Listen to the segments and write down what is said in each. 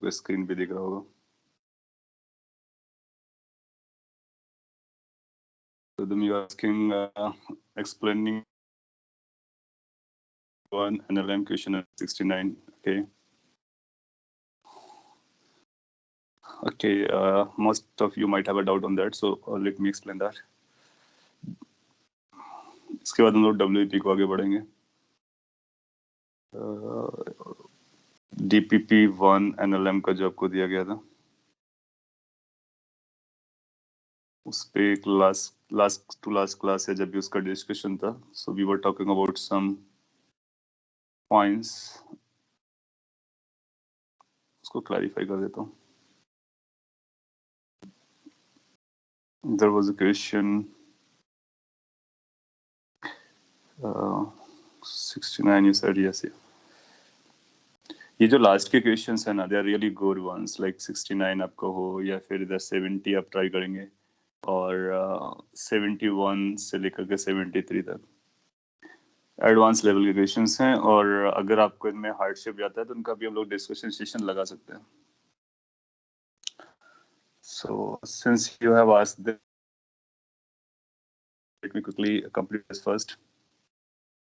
वो स्क्रीन पे दिख रहा होगा। So then you are asking explaining one NLM question 69. Okay. Okay. Most of you might have a doubt on that, so let me explain that. इसके बाद हम लोग WP को आगे बढ़ेंगे। DPP1 NLM का जो आपको दिया गया था, उस पे एक लास्ट क्लास है जब भी उसका डिस्कशन था, so we were talking about some points. उसको क्लैरिफाई कर देता हूँ। There was a question 69 you said, yes, yeah. ये जो लास्ट के क्वेश्चंस है ना, they are really good ones, like 69 आपका हो या फिर इधर 70 आप ट्राई करेंगे और 71 से लेकर के 73 तक एडवांस लेवल के क्वेश्चंस हैं। और अगर आपको इनमें हार्डशिप जाता है तो उनका भी हम लोग डिस्कशन सेशन लगा सकते हैं। So since you have asked this, let me quickly complete this first.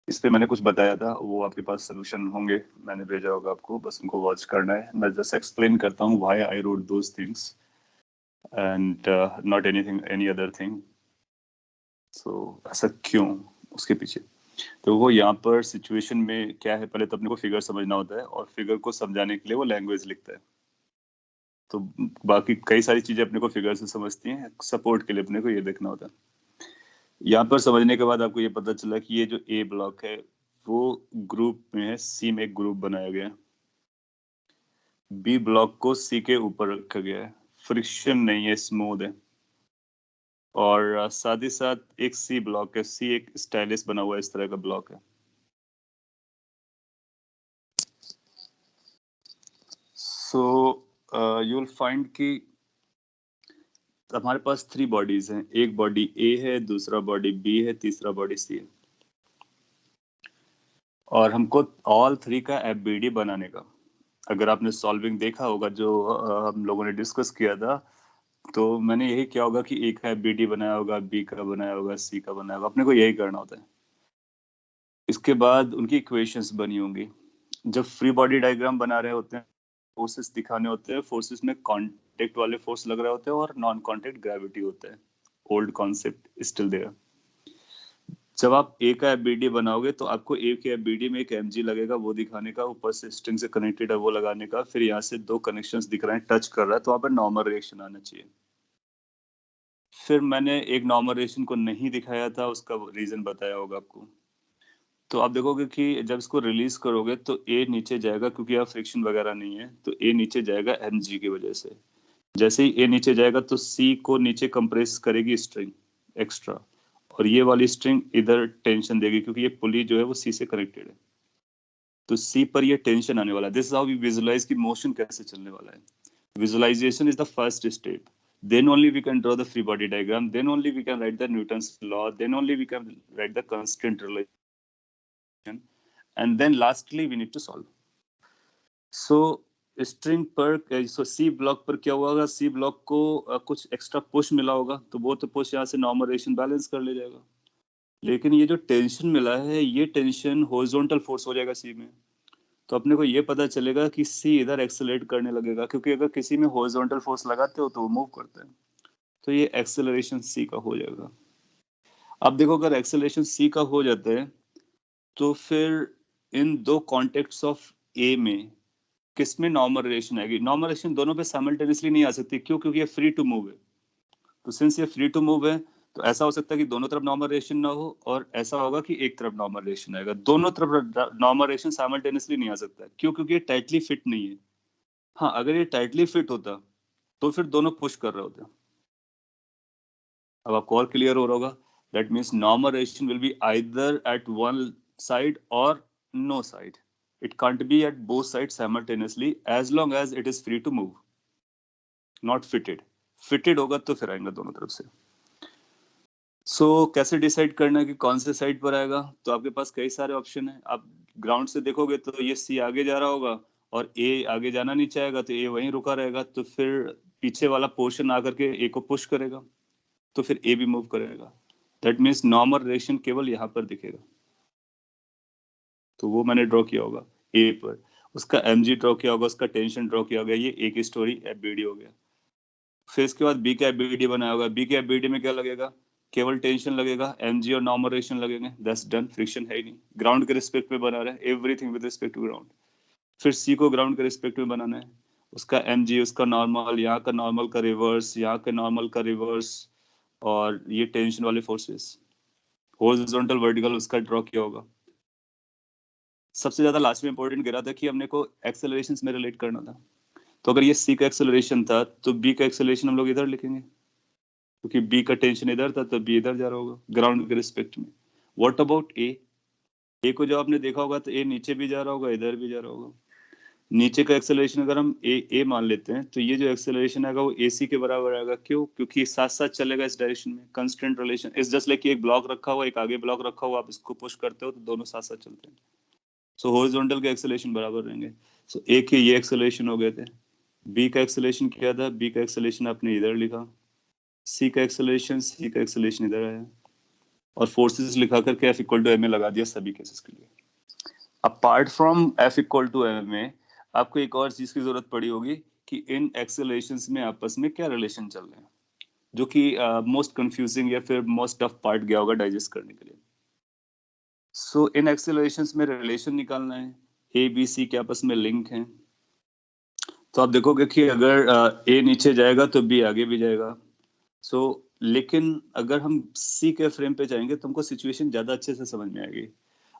इस पे मैंने कुछ बताया था, वो आपके पास सोल्यूशन होंगे, मैंने भेजा होगा आपको, बस उनको वॉच करना है। मैं जस्ट एक्सप्लेन करता हूँ why I wrote those things and not anything any other thing. So ऐसा क्यों, उसके पीछे तो वो यहाँ पर सिचुएशन में क्या है, पहले तो अपने को फिगर समझना होता है और फिगर को समझाने के लिए वो लैंग्वेज लिखता है। तो बाकी कई सारी चीजें अपने को फिगर से समझती हैं, सपोर्ट के लिए अपने को ये देखना होता है। यहाँ पर समझने के बाद आपको ये पता चला कि ये जो ए ब्लॉक है वो ग्रुप में है, सी में एक ग्रुप बनाया गया है, बी ब्लॉक को सी के ऊपर रखा गया है, फ्रिक्शन नहीं है, स्मूथ है। और साथ ही साथ एक सी ब्लॉक है, सी एक स्टाइलिश बना हुआ इस तरह का ब्लॉक है। सो यू विल फाइंड कि हमारे पास 3 बॉडीज हैं, एक बॉडी ए है, दूसरा बॉडी बी है, तीसरा बॉडी सी है। और हमको ऑल 3 का एफबीडी बनाने का, अगर आपने सॉल्विंग देखा होगा जो हम लोगों ने डिस्कस किया था, तो मैंने यही किया होगा कि ए का एफबीडी बनाया होगा, बी का बनाया होगा, सी का बनाया होगा, अपने को यही करना होता है। इसके बाद उनकी इक्वेशंस बनी होंगी। जब फ्री बॉडी डायग्राम बना रहे होते हैं, फोर्सेस दिखाने होते हैं, फोर्सेस में कांटेक्ट वाले फोर्स लग रहे होते हैं और नॉन कांटेक्ट ग्रेविटी होता है। Old concept still there. जब आप ए का एफबीडी बनाओगे तो आपको ए के एफबीडी में एक एमजी लगेगा, वो दिखाने का, ऊपर से स्ट्रिंग से कनेक्टेड है वो लगाने का, फिर यहाँ से 2 कनेक्शंस दिख रहे हैं, टच कर रहा है, तो वहां पर नॉर्मल रिएक्शन आना चाहिए। फिर मैंने एक नॉर्मल रिएक्शन को नहीं दिखाया था, उसका रीजन बताया होगा आपको। तो आप देखोगे कि जब इसको रिलीज करोगे तो ए नीचे जाएगा, क्योंकि यहाँ फ्रिक्शन वगैरह नहीं है, तो ए नीचे जाएगा एमजी की वजह से। जैसे ही ए नीचे जाएगा तो सी को नीचे कंप्रेस करेगी स्ट्रिंग एक्स्ट्रा, और ये वाली स्ट्रिंग इधर टेंशन देगी, क्योंकि ये पुली जो है वो सी से कनेक्टेड है, तो सी पर ये टेंशन आने वाला है। This is how we visualize की मोशन कैसे चलने वाला है। Visualization is the first step, then only we can draw the free body diagram, then only we can write the Newton's law, then only we can write the constant relation, and then lastly we need to solve. So string पर C block पर क्या हुआ होगा, C block को कुछ extra push मिला होगा, तो वो तो पुश यहाँ से नॉर्मल रिएक्शन बैलेंस कर ले जाएगा। लेकिन ये जो टेंशन मिला है, ये टेंशन हॉरिजॉन्टल फोर्स हो जाएगा सी में, तो अपने को ये पता चलेगा कि सी इधर एक्सेलरेट करने लगेगा, क्योंकि अगर किसी में हॉरिजॉन्टल फोर्स लगाते हो तो वो मूव करते हैं, तो ये एक्सेलरेशन सी का हो जाएगा। अब देखो, अगर एक्सेलरेशन सी का हो जाता है तो फिर इन 2 कॉन्टेक्ट्स ऑफ ए में किसमें नॉर्मल रिलेशन आएगी? नॉर्मल रिलेशन दोनों पे साइमल्टेनियसली नहीं आ सकती, क्यों? क्योंकि ये फ्री टू मूव है। तो सिंस ये फ्री टू मूव है, तो ऐसा हो सकता है कि दोनों तरफ नॉर्मल रिलेशन ना हो, और ऐसा होगा कि एक तरफ नॉर्मल रिलेशन आएगा। दोनों तरफ नॉर्मल रिलेशन साइमल्टेनियसली नहीं आ सकता है, क्यों? क्योंकि ये टाइटली फिट नहीं है। हाँ, अगर ये टाइटली फिट होता तो फिर दोनों पुश कर रहे होते। अब आपको और क्लियर हो रहा होगा, that means normal relation will be either at one side और no side. It can't be at both sides simultaneously as long as it is free to move, not fitted. Fitted होगा तो फिर आएगा दोनों तरफ से। कैसे डिसाइड करना है कि कौन से साइड पर आएगा? तो आपके पास कई सारे ऑप्शन है। आप ग्राउंड से देखोगे तो ये सी आगे जा रहा होगा और ए आगे जाना नहीं चाहेगा तो ए वहीं रुका रहेगा, तो फिर पीछे वाला पोर्शन आकर के ए को पुश करेगा, तो फिर ए भी मूव करेगा। दैट मीन्स नॉर्मल रिएक्शन केवल यहाँ पर दिखेगा, तो वो मैंने ड्रॉ किया होगा ए पर, उसका mg ड्रॉ किया होगा, उसका टेंशन ड्रॉ किया होगा, ये ए की स्टोरी एफबीडी हो गया। फिर इसके बाद बी का एफबीडी बनाया होगा, बी के एफबीडी में क्या लगेगा, केवल टेंशन लगेगा, mg और नॉर्मल रिएक्शन लगेंगे, दैट्स डन, फ्रिक्शन है ही नहीं, ग्राउंड के रिस्पेक्ट में बना रहा है, everything with respect to ground. फिर सी को ग्राउंड के रिस्पेक्ट में बनाना है, उसका mg, उसका नॉर्मल, यहाँ का नॉर्मल का रिवर्स, यहाँ के नॉर्मल का रिवर्स, और ये टेंशन वाले फोर्सेस, हॉरिजॉन्टल वर्टिकल उसका ड्रॉ किया होगा। सबसे ज्यादा लास्ट में इंपॉर्टेंट गिरा था कि हमने को एक्सेलरेशन में रिलेट करना था, तो अगर ये सी का एक्सेलरेशन था तो बी का एक्सेलरेशन हम लोग इधर लिखेंगे, क्योंकि बी का टेंशन इधर था तो बी इधर जा रहा होगा ग्राउंड के रिस्पेक्ट में। व्हाट अबाउट ए, ए को जब आपने देखा होगा तो ए नीचे भी जा रहा होगा, इधर भी जा रहा होगा। नीचे का एक्सेलरेशन अगर हम ए मान लेते हैं, तो ये जो एक्सेलरेशन आएगा वो AC के बराबर आएगा। क्यों? क्योंकि साथ साथ चलेगा इस डायरेक्शन में, constant relation is just like एक ब्लॉक रखा हुआ, एक आगे ब्लॉक रखा हुआ, आप इसको पुश करते हो तो दोनों साथ साथ चलते हैं, सो हॉरिजॉन्टल के एक्सेलरेशन बराबर रहेंगे। सो ए के ये एक्सेलरेशन हो गए थे, बी का एक्सेलरेशन क्या था, बी का एक्सेलरेशन आपने इधर लिखा, सी का एक्सेलरेशन इधर आया, और फोर्सेस लिखा करके F equal to M A लगा दिया सभी केसेस के लिए। Apart from F equal to M A, आपको एक और चीज की जरूरत पड़ी होगी कि इन एक्सेलरेशंस में आपस में क्या रिलेशन चल रहे हैं, जो कि मोस्ट कंफ्यूजिंग या फिर मोस्ट टफ पार्ट गया होगा डाइजेस्ट करने के लिए। सो इन एक्सेलरेशंस में रिलेशन निकालना है, ए बी सी के आपस में लिंक है। तो आप देखोगे कि अगर ए नीचे जाएगा तो बी आगे भी जाएगा। सो लेकिन अगर हम सी के फ्रेम पे जाएंगे तो हमको सिचुएशन ज्यादा अच्छे से समझ में आएगी।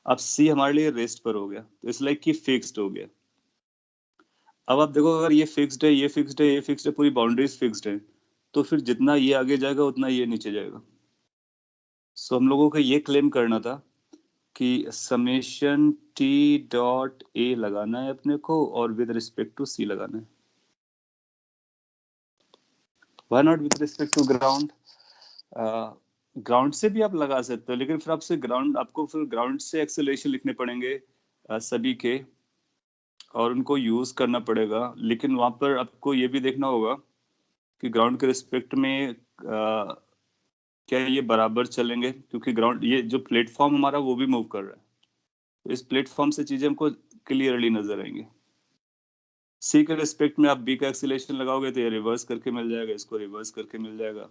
अब सी हमारे लिए रेस्ट पर हो गया, तो इट्स लाइक कि फिक्स्ड हो गया। अब आप देखो, अगर ये फिक्स्ड है, ये फिक्स्ड है, ये फिक्स्ड है, पूरी बाउंड्रीज फिक्स्ड है, तो फिर जितना ये आगे जाएगा उतना ये नीचे जाएगा। सो हम लोगों को ये क्लेम करना था कि समेशन टी डॉट ए लगाना है अपने को, और विद रिस्पेक्ट टू सी लगाना है। Why not with respect to ground? Ground से भी आप लगा सकते हो, लेकिन फिर आपको फिर ग्राउंड से एक्सेलरेशन लिखने पड़ेंगे सभी के, और उनको यूज करना पड़ेगा। लेकिन वहां पर आपको ये भी देखना होगा कि ग्राउंड के रिस्पेक्ट में क्या ये बराबर चलेंगे, क्योंकि ग्राउंड, ये जो प्लेटफॉर्म हमारा वो भी मूव कर रहा है, तो इस प्लेटफॉर्म से चीजें हमको क्लियरली नजर आएंगी। सी के रिस्पेक्ट में आप बी का एक्सीलरेशन लगाओगे तो ये रिवर्स करके मिल जाएगा, इसको रिवर्स करके मिल जाएगा।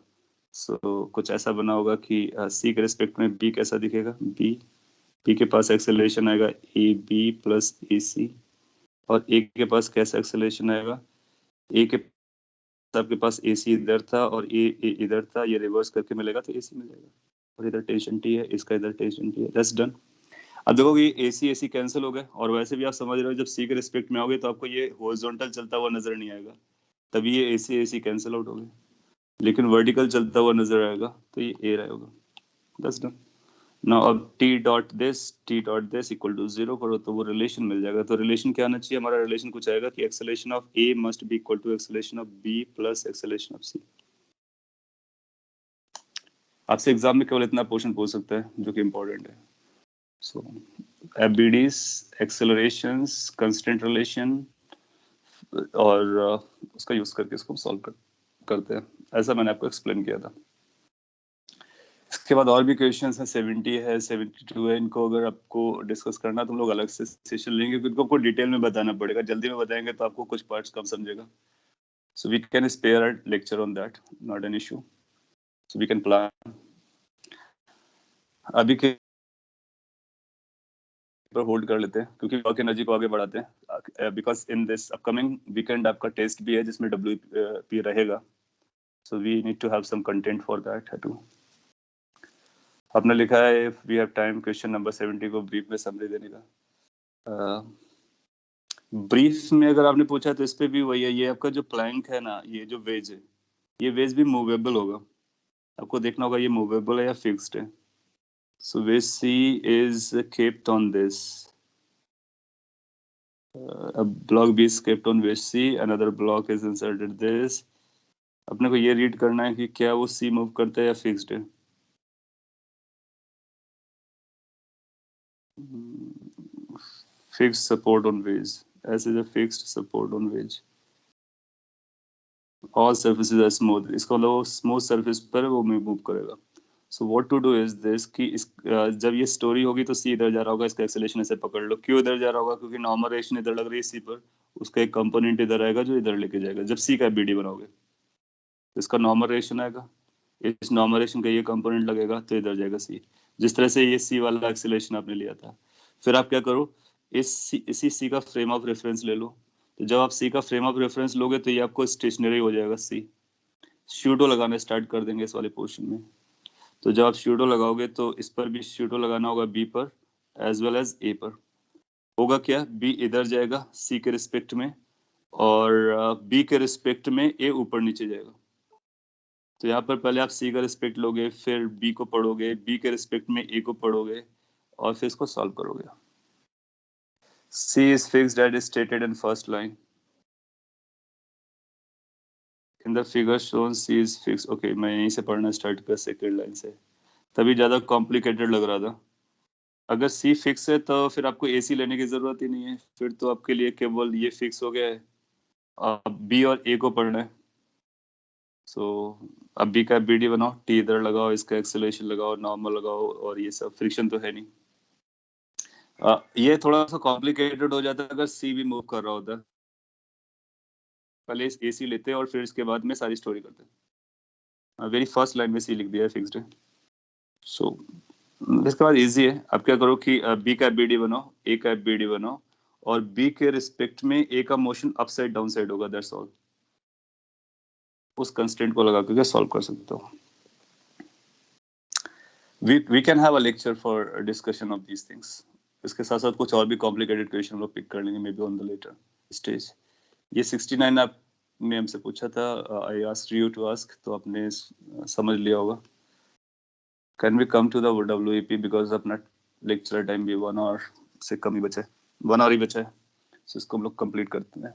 सो कुछ ऐसा बना होगा कि सी के रिस्पेक्ट में बी कैसा दिखेगा, बी के पास एक्सेलरेशन आएगा ए बी प्लस ए सी, और ए के पास कैसा एक्सेलरेशन आएगा, ए के आपके पास ए सी इधर था और ए इधर था, ये रिवर्स करके मिलेगा तो ए सी मिलेगा, और इधर टेंशन टी है, इसका इधर टेंशन टी है, दैट्स डन। अब देखोगे ए सी कैंसिल हो गए, और वैसे भी आप समझ रहे हो जब सी के रिस्पेक्ट में आओगे तो आपको ये हॉरिजॉन्टल चलता हुआ नजर नहीं आएगा, तभी ये ए सी कैंसिल आउट हो गए। लेकिन वर्टिकल चलता हुआ नजर आएगा तो ये ए रहेगा, दैट्स डन। नाउ अब T dot this equal to 0 करो तो वो रिलेशन मिल जाएगा। तो रिलेशन क्या आना चाहिए, हमारा रिलेशन कुछ आएगा कि acceleration of A must be equal to acceleration of B plus acceleration of C. आपसे एग्जाम में केवल इतना पोर्शन पूछ सकता है जो कि इंपॉर्टेंट है। सो एफबीडीज, एक्सेलरेशंस, कंस्टेंट रिलेशन, और उसका यूज करके इसको सॉल्व करते हैं, ऐसा मैंने आपको एक्सप्लेन किया था। इसके बाद और भी क्वेश्चंस हैं, 70 है, 72 है, इनको अगर आपको डिस्कस करना तो हम लोग अलग से सेशन लेंगे, क्योंकि इनको आपको डिटेल में बताना पड़ेगा, जल्दी में बताएंगे तो आपको कुछ पार्ट्स कम समझेगा। So we can spare a lecture on that, not an issue, so we can plan. अभी के पर होल्ड कर लेते हैं, क्योंकि वर्क एनर्जी को आगे बढ़ाते हैं, because in this upcoming weekend आपका टेस्ट भी है जिसमें WP रहेगा, so we need to have some content for that too. आपने लिखा है if we have time question number 70 को ब्रीफ में समरी देने का। ब्रीफ में अगर आपने पूछा तो इस पे भी वही है, ये आपका जो प्लैंक है ना, ये जो वेज है, ये वेज भी मूवेबल होगा, आपको देखना होगा ये मूवेबल है या फिक्स्ड है। So wedge C is kept on this, block B is kept on wedge C, another block is inserted this. अपने को ये रीड करना है कि क्या वो सी मूव करता है या फिक्स्ड है। Fixed support on wedge, S is a fixed support on which all surfaces are smooth. इसका मतलब स्मूथ सरफेस पर वो मूव करेगा. So what to do is this कि जब ये स्टोरी होगी तो सी इधर जा रहा होगा, इसका एक्सेलरेशन ऐसे पकड़ लो. क्यों इधर जा रहा होगा? क्योंकि नॉर्मल रेशन इधर लग रही है सी पर, उसका एक कंपोनेंट इधर आएगा जो इधर लेके जाएगा. जब सी का बीडी बनाओगे तो इसका नॉर्मल रेशन आएगा, इस नॉर्मल रेशन का ये कंपोनेंट लगेगा तो इधर जाएगा सी. जिस तरह से ये सी वाला एक्सेलरेशन आपने लिया था, फिर आप क्या करो, इसी सी का फ्रेम ऑफ रेफरेंस ले लो. तो जब आप सी का फ्रेम ऑफ रेफरेंस लोगे तो ये आपको स्टेशनरी हो जाएगा सी. शूडो लगाना स्टार्ट कर देंगे इस वाले पोर्शन में. तो जब आप शूडो लगाओगे तो इस पर भी शूडो लगाना होगा, बी पर एज वेल एज ए पर. होगा क्या, बी इधर जाएगा सी के रिस्पेक्ट में, और बी के रिस्पेक्ट में ए ऊपर नीचे जाएगा. तो यहाँ पर पहले आप सी का रिस्पेक्ट लोगे, फिर बी को पढ़ोगे, बी के रिस्पेक्ट में ए को पढ़ोगे, और फिर इसको सॉल्व करोगे. C is fixed at stated in first line. In the figure shown C is fix. Okay, मैं यहीं से पढ़ना स्टार्ट कर सेकेंड लाइन से, तभी ज्यादा कॉम्प्लिकेटेड लग रहा था. अगर सी फिक्स है तो फिर आपको ए सी लेने की जरूरत ही नहीं है, फिर तो आपके लिए केवल ये फिक्स हो गया है. अब बी और ए को पढ़ना है. सो अब बी का बी डी बनाओ, टी इधर लगाओ, इसका एक्सेलरेशन लगाओ, नॉर्मल लगाओ, और ये सब फ्रिक्शन तो है नहीं. ये थोड़ा सा कॉम्प्लिकेटेड हो जाता है अगर सी भी मूव कर रहा होता है. पहले इस ए सी लेते हैं और फिर इसके बाद में सारी स्टोरी करते हैं. वेरी फर्स्ट लाइन में सी लिख दिया है, फिक्स्ड है. सो इसके बाद इजी है. आप क्या करो कि बी का बी डी बनाओ, ए का बी डी बनाओ, और बी के रिस्पेक्ट में ए का motion up side down side होगा. That's all. उस कंस्टेंट को लगा करके सॉल्व कर सकते हो. we can have a lecture for a discussion of these things. इसके साथ साथ कुछ और भी कॉम्प्लिकेटेड क्वेश्चन लोग पिक कर लेंगे maybe on the later stage. ये 69 आपने हमसे पूछा था, I asked you to ask, तो आपने समझ लिया होगा. Can we come to the WEP because अपना लेक्चर टाइम भी 1 आवर से कम ही बचा है, 1 आवर ही बचा है. सो इसको हम लोग कंप्लीट करते हैं.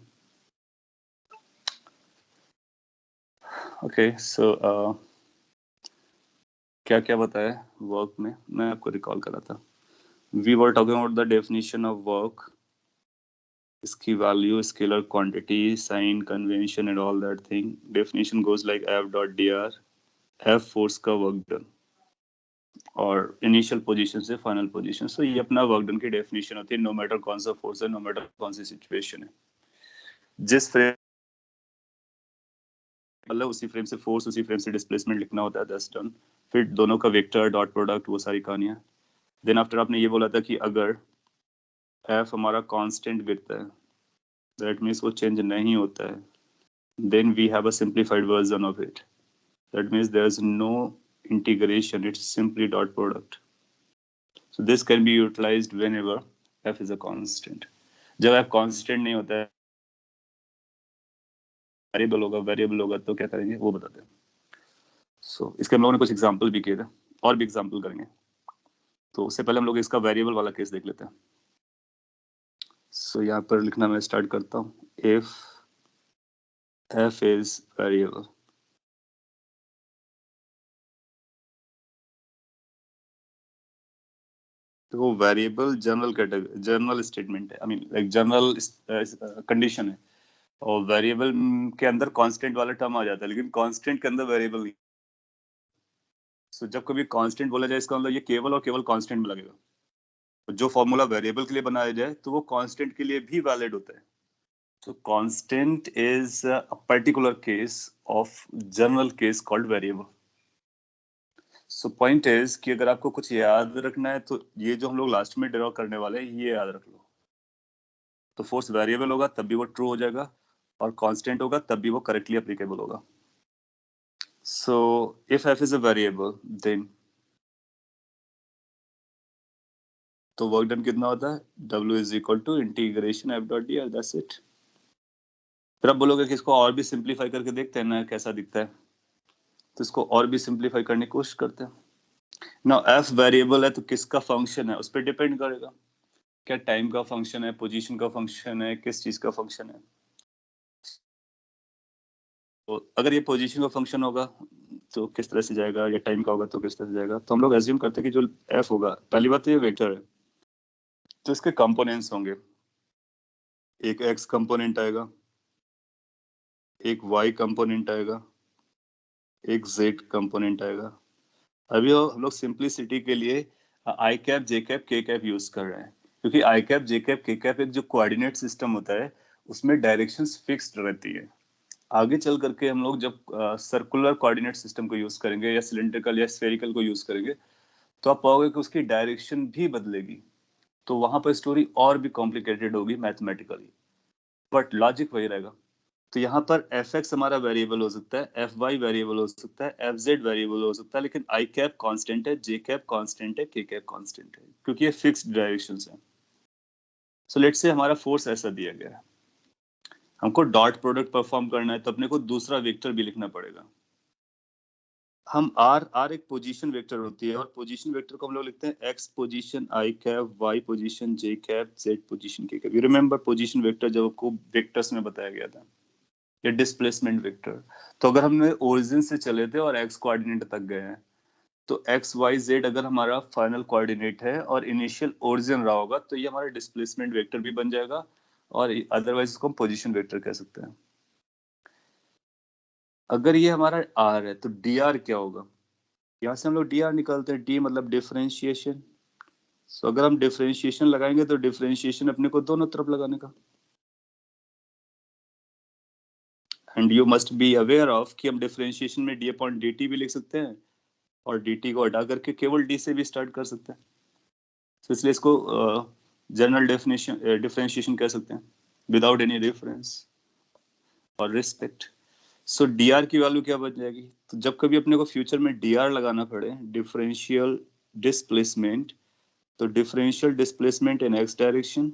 ओके, सो क्या क्या बताया वर्क में, मैं आपको रिकॉल करा था. We were talking about the definition of work, इसकी value, scalar quantity, sign, convention and all that thing. Definition goes like F dot D R, F force का वर्क डन, और इनिशियल पोजीशन से final position. So ये अपना work done की definition होती है, no matter कौन सा फोर्स है, नो मैटर कौन सी सिचुएशन है. जिस फ्रेम मतलब उसी फ्रेम से फोर्स, उसी फ्रेम से डिस्प्लेसमेंट लिखना होता है. That's done. फिर दोनों का वेक्टर, डॉट प्रोडक्ट, वो सारी कहानियां. देन आफ्टर आपने ये बोला था कि अगर एफ हमारा कांस्टेंट गिरता है, दैट मीन्स वो चेंज नहीं होता है, then we have a simplified version of it. That means there's no integration, it's simply dot product. So this can be utilized whenever f is a constant. जब f constant नहीं होता है, variable होगा तो क्या करेंगे वो बताते हैं. सो इसके हम लोगों ने कुछ एग्जांपल भी किए थे, और भी एग्जांपल करेंगे. तो उससे पहले हम लोग इसका वेरिएबल वाला केस देख लेते हैं. सो यहाँ पर लिखना मैं स्टार्ट करता हूँ. इफ f is variable, तो वो variable general category, general statement है, I mean like general condition है. और वेरिएबल के अंदर कांस्टेंट वाला टर्म आ जाता है, लेकिन कांस्टेंट के अंदर वेरिएबल नहीं. सो जब कभी कांस्टेंट बोला जाए, इसका मतलब ये केवल और केवल कांस्टेंट में लगेगा. तो जो फॉर्मूला वेरिएबल के लिए बनाया जाए तो वो कांस्टेंट के लिए भी वैलिड होता है. So constant is a particular case of general case called variable. So point is कि अगर आपको कुछ याद रखना है तो ये जो हम लोग लास्ट में ड्रॉ करने वाले हैं ये याद रख लो. तो फोर्स वेरिएबल होगा तब भी वो ट्रू हो जाएगा, और कांस्टेंट होगा तब भी वो करेक्टली एप्लीकेबल होगा. So if f is a variable, then तो वर्क डन कितना होता है, w is equal to integration f dot dr. That's it. फिर आप बोलोगे कि इसको और भी सिंप्लीफाई करके देखते हैं ना कैसा दिखता है, तो इसको और भी सिंप्लीफाई करने की कोशिश करते हैं. ना f वेरिएबल है तो किसका फंक्शन है उस पर डिपेंड करेगा. क्या टाइम का फंक्शन है, पोजीशन का फंक्शन है, किस चीज का फंक्शन है. तो अगर ये पोजीशन का फंक्शन होगा तो किस तरह से जाएगा, या टाइम का होगा तो किस तरह से जाएगा. तो हम लोग एज्यूम करते हैं कि जो f होगा, पहली बात तो ये वेक्टर है तो इसके कंपोनेंट्स होंगे. एक एक्स कंपोनेंट आएगा, एक वाई कंपोनेंट आएगा, एक जेड कंपोनेंट आएगा। अभी हम लोग सिंपलिसिटी के लिए आई कैप जे कैप के कैप यूज कर रहे हैं, क्योंकि आई कैप जे कैप के कैप एक जो कोऑर्डिनेट सिस्टम होता है उसमें डायरेक्शंस फिक्स्ड रहती है। आगे चल करके हम लोग जब सर्कुलर कोऑर्डिनेट सिस्टम को यूज करेंगे या सिलेंड्रिकल या स्फेरिकल को यूज करेंगे तो आप पाओगे कि उसकी डायरेक्शन भी बदलेगी। तो वहां पर स्टोरी और भी कॉम्प्लिकेटेड होगी मैथमेटिकली, बट लॉजिक वही रहेगा। तो यहाँ पर एफ एक्स हमारा वेरिएबल हो सकता है, एफ वाई वेरिएबल हो सकता है, एफ जेड वेरिएबल हो सकता है, लेकिन आई कैप कांस्टेंट है, जे कैप कांस्टेंट है, के कैप कांस्टेंट है, क्योंकि ये फिक्स्ड डायरेक्शंस है। सो लेट्स से हमारा फोर्स ऐसा दिया गया है, हमको डॉट प्रोडक्ट परफॉर्म करना है, तो अपने को दूसरा वेक्टर भी लिखना पड़ेगा। हम आर आर एक पोजीशन वेक्टर होती है, और पोजीशन वेक्टर को हम लोग लिखते हैं एक्स पोजीशन आई कैप, वाई पोजीशन जे कैप, जेड पोजीशन के cap. You remember position vector जब आपको वेक्टर्स में बताया गया था, या डिस्प्लेसमेंट वेक्टर। तो अगर हमने ओरिजिन से चले थे और एक्स कोऑर्डिनेट तक गए हैं, तो एक्स वाई जेड अगर हमारा फाइनल कोऑर्डिनेट है और इनिशियल ओरिजिन रहा होगा, तो ये हमारा डिस्प्लेसमेंट वेक्टर भी बन जाएगा, और अदरवाइज इसको हम पोजीशन वेक्टर कह सकते हैं। अगर ये हमारा आर है तो डी आर क्या होगा? यहाँ से हम लोग डी आर निकालते हैं, डी मतलब डिफरेंशिएशन। सो अगर हम डिफरेंशिएशन लगाएंगे तो डिफरेंशिएशन अपने को दोनों तरफ लगाने का। And you must be aware of कि हम डिफरेंशिएशन में डी अपॉन डी टी भी लिख सकते हैं, और डी टी को हटा करके केवल डी से भी स्टार्ट कर सकते हैं। तो इसलिए इसको जनरल डेफिनेशन डिफरेंशिएशन कह सकते हैं, विदाउट एनी रेफरेंस और रिस्पेक्ट। सो डी आर की वैल्यू क्या बन जाएगी? तो जब कभी अपने को फ्यूचर में डी आर लगाना पड़े, डिफरेंशियल डिस्प्लेसमेंट, तो differential displacement in X direction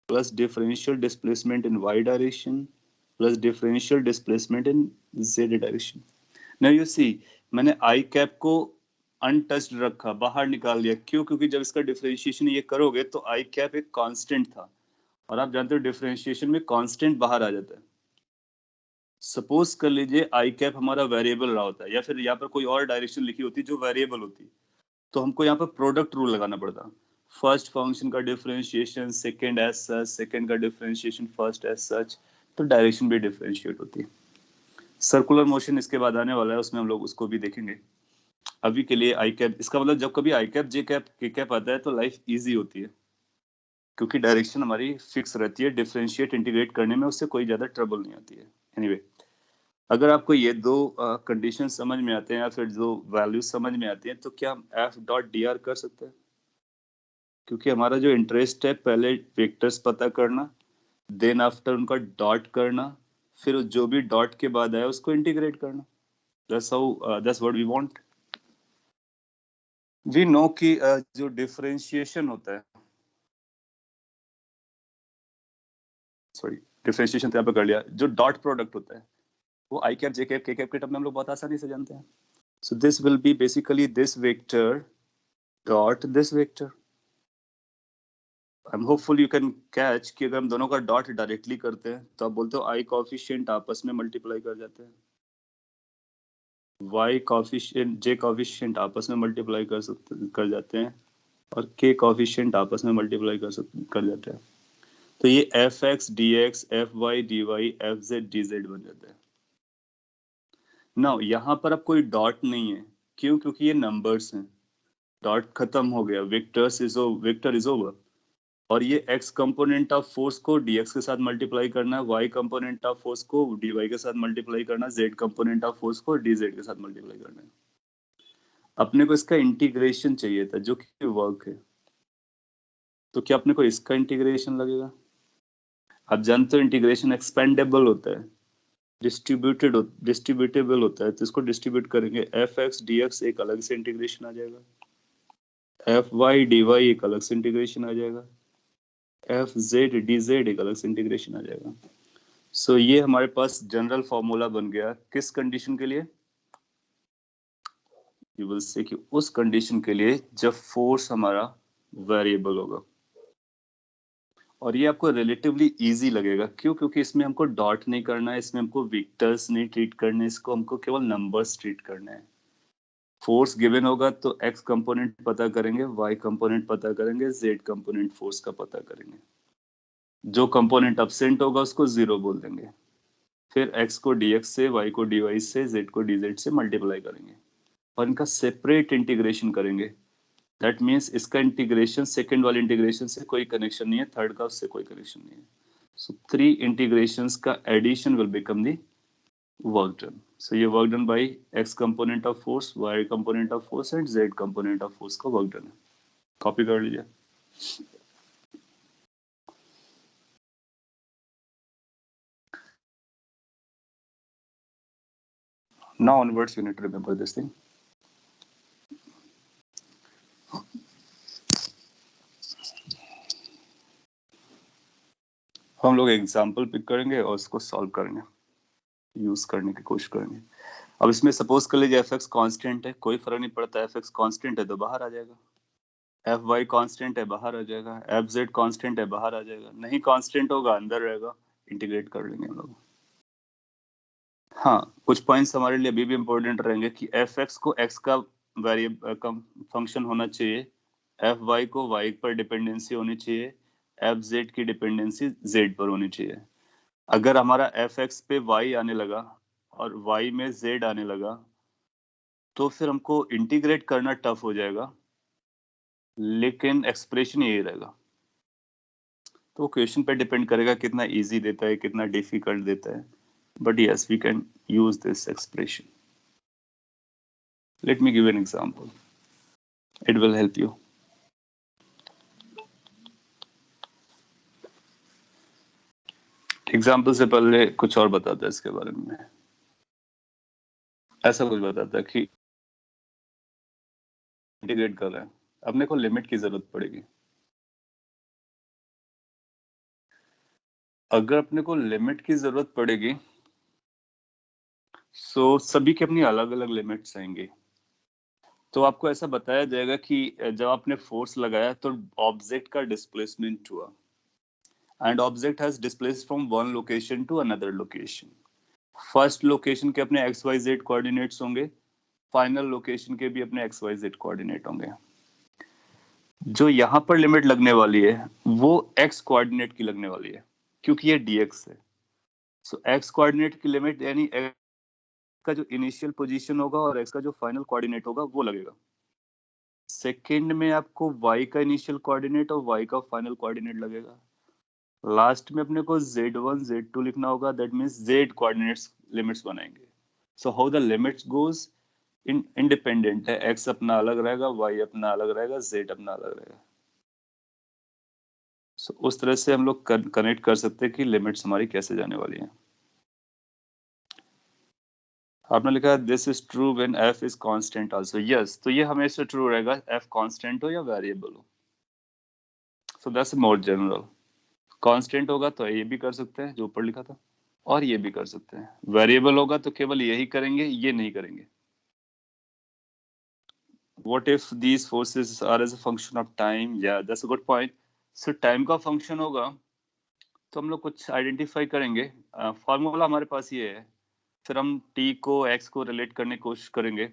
plus differential displacement in Y direction plus differential displacement in Z direction. Now you see, मैंने आई कैप को अनटच्ड रखा, बाहर निकाल दिया। क्यों? क्योंकि जब इसका डिफरेंशिएशन ये करोगे तो आई कैप एक कांस्टेंट था, और आप जानते हो डिफरेंशिएशन में कांस्टेंट बाहर आ जाता है। सपोज कर लीजिए आई कैप हमारा वेरिएबल रहा होता है, या फिर यहाँ पर कोई और डायरेक्शन लिखी होती जो वेरिएबल होती, तो हमको यहाँ पर प्रोडक्ट रूल लगाना पड़ता। फर्स्ट फंक्शन का differentiation second as such, second का डिफरेंशिएशन फर्स्ट एज सच, तो डायरेक्शन भी डिफरेंशिएट होती है। सर्कुलर मोशन इसके बाद आने वाला है, उसमें हम लोग उसको भी देखेंगे। अभी के लिए आई कैप, इसका मतलब जब कभी आई कैप जे कैप के कैप आता है तो लाइफ इजी होती है, क्योंकि डायरेक्शन हमारी फिक्स रहती है, डिफरेंशिएट इंटीग्रेट करने में उससे कोई ज्यादा ट्रबल नहीं आती है। एनीवे अगर आपको ये दो कंडीशन समझ में आते हैं, या फिर जो वैल्यूज समझ में आती हैं, तो क्या हम एफ डॉट डी आर कर सकते हैं? क्योंकि हमारा जो इंटरेस्ट है पहले वेक्टर्स पता करना, देन आफ्टर उनका डॉट करना, फिर जो भी डॉट के बाद आया उसको इंटीग्रेट करना। That's what we want. We know कि जो डिफरेंशिएशन होता है, सॉरी डिफरेंशिएशन तो यहाँ पे कर लिया, जो डॉट प्रोडक्ट होता है वो आई कैप जे कैप के कैप के टर्म में हम लोग बहुत आसानी से जानते हैं। So this will be basically this vector dot this vector. I am hopeful you can catch कि अगर हम दोनों का डॉट डायरेक्टली करते हैं तो आप बोलते हो आई कॉफिशिएंट आपस में मल्टीप्लाई कर जाते हैं, वाई कॉफिशिएंट जे कॉफिशिएंट आपस में मल्टीप्लाई कर जाते हैं, और के कॉफिशिएंट आपस में मल्टीप्लाई कर जाते हैं। तो ये F X D X, F Y D Y, F Z D Z बन जाता है। नाउ यहाँ पर अब कोई डॉट नहीं है। क्यों? क्योंकि ये नंबर्स हैं, डॉट खत्म हो गया, वेक्टर इज ओवर। और ये x कंपोनेंट ऑफ फोर्स को dx के साथ मल्टीप्लाई करना है, y कंपोनेंट ऑफ फोर्स को dy के साथ मल्टीप्लाई करना है, z कंपोनेंट ऑफ फोर्स को dz के साथ मल्टीप्लाई करना है। अपने को इसका इंटीग्रेशन चाहिए था जो कि वर्क है, तो क्या अपने को इसका इंटीग्रेशन लगेगा? आप जानते हो इंटीग्रेशन एक्सपेंडेबल होता है, डिस्ट्रीब्यूटेबल होता है, तो इसको डिस्ट्रीब्यूट करेंगे, एफ एक्स डी एक्स एक अलग से इंटीग्रेशन आ जाएगा, एफ वाई डी वाई एक अलग से इंटीग्रेशन आ जाएगा, एफ जेड डी जेड एक अलग से इंटीग्रेशन आ जाएगा। सो ये हमारे पास जनरल फॉर्मूला बन गया किस कंडीशन के लिए? यू विल से कि उस कंडीशन के लिए जब फोर्स हमारा वेरिएबल होगा। और ये आपको रिलेटिवली इजी लगेगा। क्यों? क्योंकि इसमें हमको डॉट नहीं करना है, इसमें हमको वेक्टर्स नहीं ट्रीट करने, इसको हमको केवल नंबर्स ट्रीट करने हैं। फोर्स गिवन होगा तो एक्स कंपोनेंट पता करेंगे, वाई कंपोनेंट पता करेंगे, जेड कंपोनेंट फोर्स का पता करेंगे। जो कंपोनेंट एब्सेंट होगा उसको 0 बोल देंगे। फिर x को dx से, y को dy से, z को dz से मल्टीप्लाई करेंगे और इनका सेपरेट इंटीग्रेशन करेंगे। दैट मीन्स इसका इंटीग्रेशन सेकंड वाले इंटीग्रेशन से कोई कनेक्शन नहीं है, थर्ड का उससे कोई कनेक्शन नहीं है। सो 3 इंटीग्रेशंस का addition will become the work done. So ये work done by x component of force, y component of force and z component of force का वर्क डन है। कॉपी कर लीजिए। Now onwards you need to remember this thing. हम लोग example pick करेंगे और उसको सॉल्व करेंगे, यूज करने की कोशिश करेंगे। अब इसमें सपोज कर लीजिए एफ एक्स कॉन्स्टेंट है, कोई फर्क नहीं पड़ता, एफ एक्स कॉन्स्टेंट है तो बाहर आ जाएगा, एफ वाई कॉन्स्टेंट है बाहर आ जाएगा, एफ जेड कॉन्स्टेंट है बाहर आ जाएगा, नहीं कॉन्स्टेंट होगा अंदर रहेगा, इंटीग्रेट कर लेंगे हम लोग। हाँ, कुछ पॉइंट्स हमारे लिए अभी भी इम्पोर्टेंट रहेंगे कि एफ एक्स को एक्स का वेरिएबल फंक्शन होना चाहिए, एफ वाई को वाई पर डिपेंडेंसी होनी चाहिए, एफ जेड की डिपेंडेंसी जेड पर होनी चाहिए। अगर हमारा एफ एक्स पे वाई आने लगा और वाई में जेड आने लगा तो फिर हमको इंटीग्रेट करना टफ हो जाएगा, लेकिन एक्सप्रेशन यही रहेगा। तो क्वेश्चन पे डिपेंड करेगा कितना इजी देता है, कितना डिफिकल्ट देता है, but yes we can use this expression. Let me give an example, it will help you. Example से पहले कुछ और बताता है इसके बारे में। ऐसा कुछ बताता है कि इंटीग्रेट कर रहे हैं, अपने को लिमिट की जरूरत पड़ेगी। अगर अपने को लिमिट की जरूरत पड़ेगी सो सभी के अपनी अलग अलग लिमिट्स आएंगे। तो आपको ऐसा बताया जाएगा कि जब आपने फोर्स लगाया तो ऑब्जेक्ट का डिस्प्लेसमेंट हुआ and object has displaced from one location to another location. First location के अपने एक्स वाई जेड कोऑर्डिनेट्स होंगे, फाइनल लोकेशन के भी अपने एक्स वाई जेड कोऑर्डिनेट होंगे। जो यहाँ पर लिमिट लगने वाली है वो एक्स कोऑर्डिनेट की लगने वाली है क्योंकि ये dx है। सो एक्स कोऑर्डिनेट की लिमिट यानी x का जो इनिशियल पोजीशन होगा और x का जो फाइनल कोऑर्डिनेट होगा वो लगेगा। सेकंड में आपको y का इनिशियल कोऑर्डिनेट और y का फाइनल कोऑर्डिनेट लगेगा। लास्ट में अपने को z1 z2 लिखना होगा, that means z coordinates limits बनाएंगे। So how the limits goes independent है, x अपना अलग रहेगा, y अपना अलग रहेगा, z अपना अलग रहेगा। सो उस तरह से हम लोग कनेक्ट कर सकते हैं कि लिमिट्स हमारी कैसे जाने वाली हैं। आपने लिखा है this is true when f is constant also. Yes, तो ये हमेशा ट्रू रहेगा f कांस्टेंट हो या वेरिएबल हो। So that's more general. Constant होगा तो ये भी कर सकते हैं जो ऊपर लिखा था, और ये भी कर सकते हैं। वेरिएबल होगा तो केवल यही करेंगे, ये नहीं करेंगे। What if these forces are as a function of time? या that's a good point. So time का फंक्शन होगा तो हम लोग कुछ आइडेंटिफाई करेंगे। फॉर्मूला हमारे पास ये है, फिर हम t को x को रिलेट करने की कोशिश करेंगे।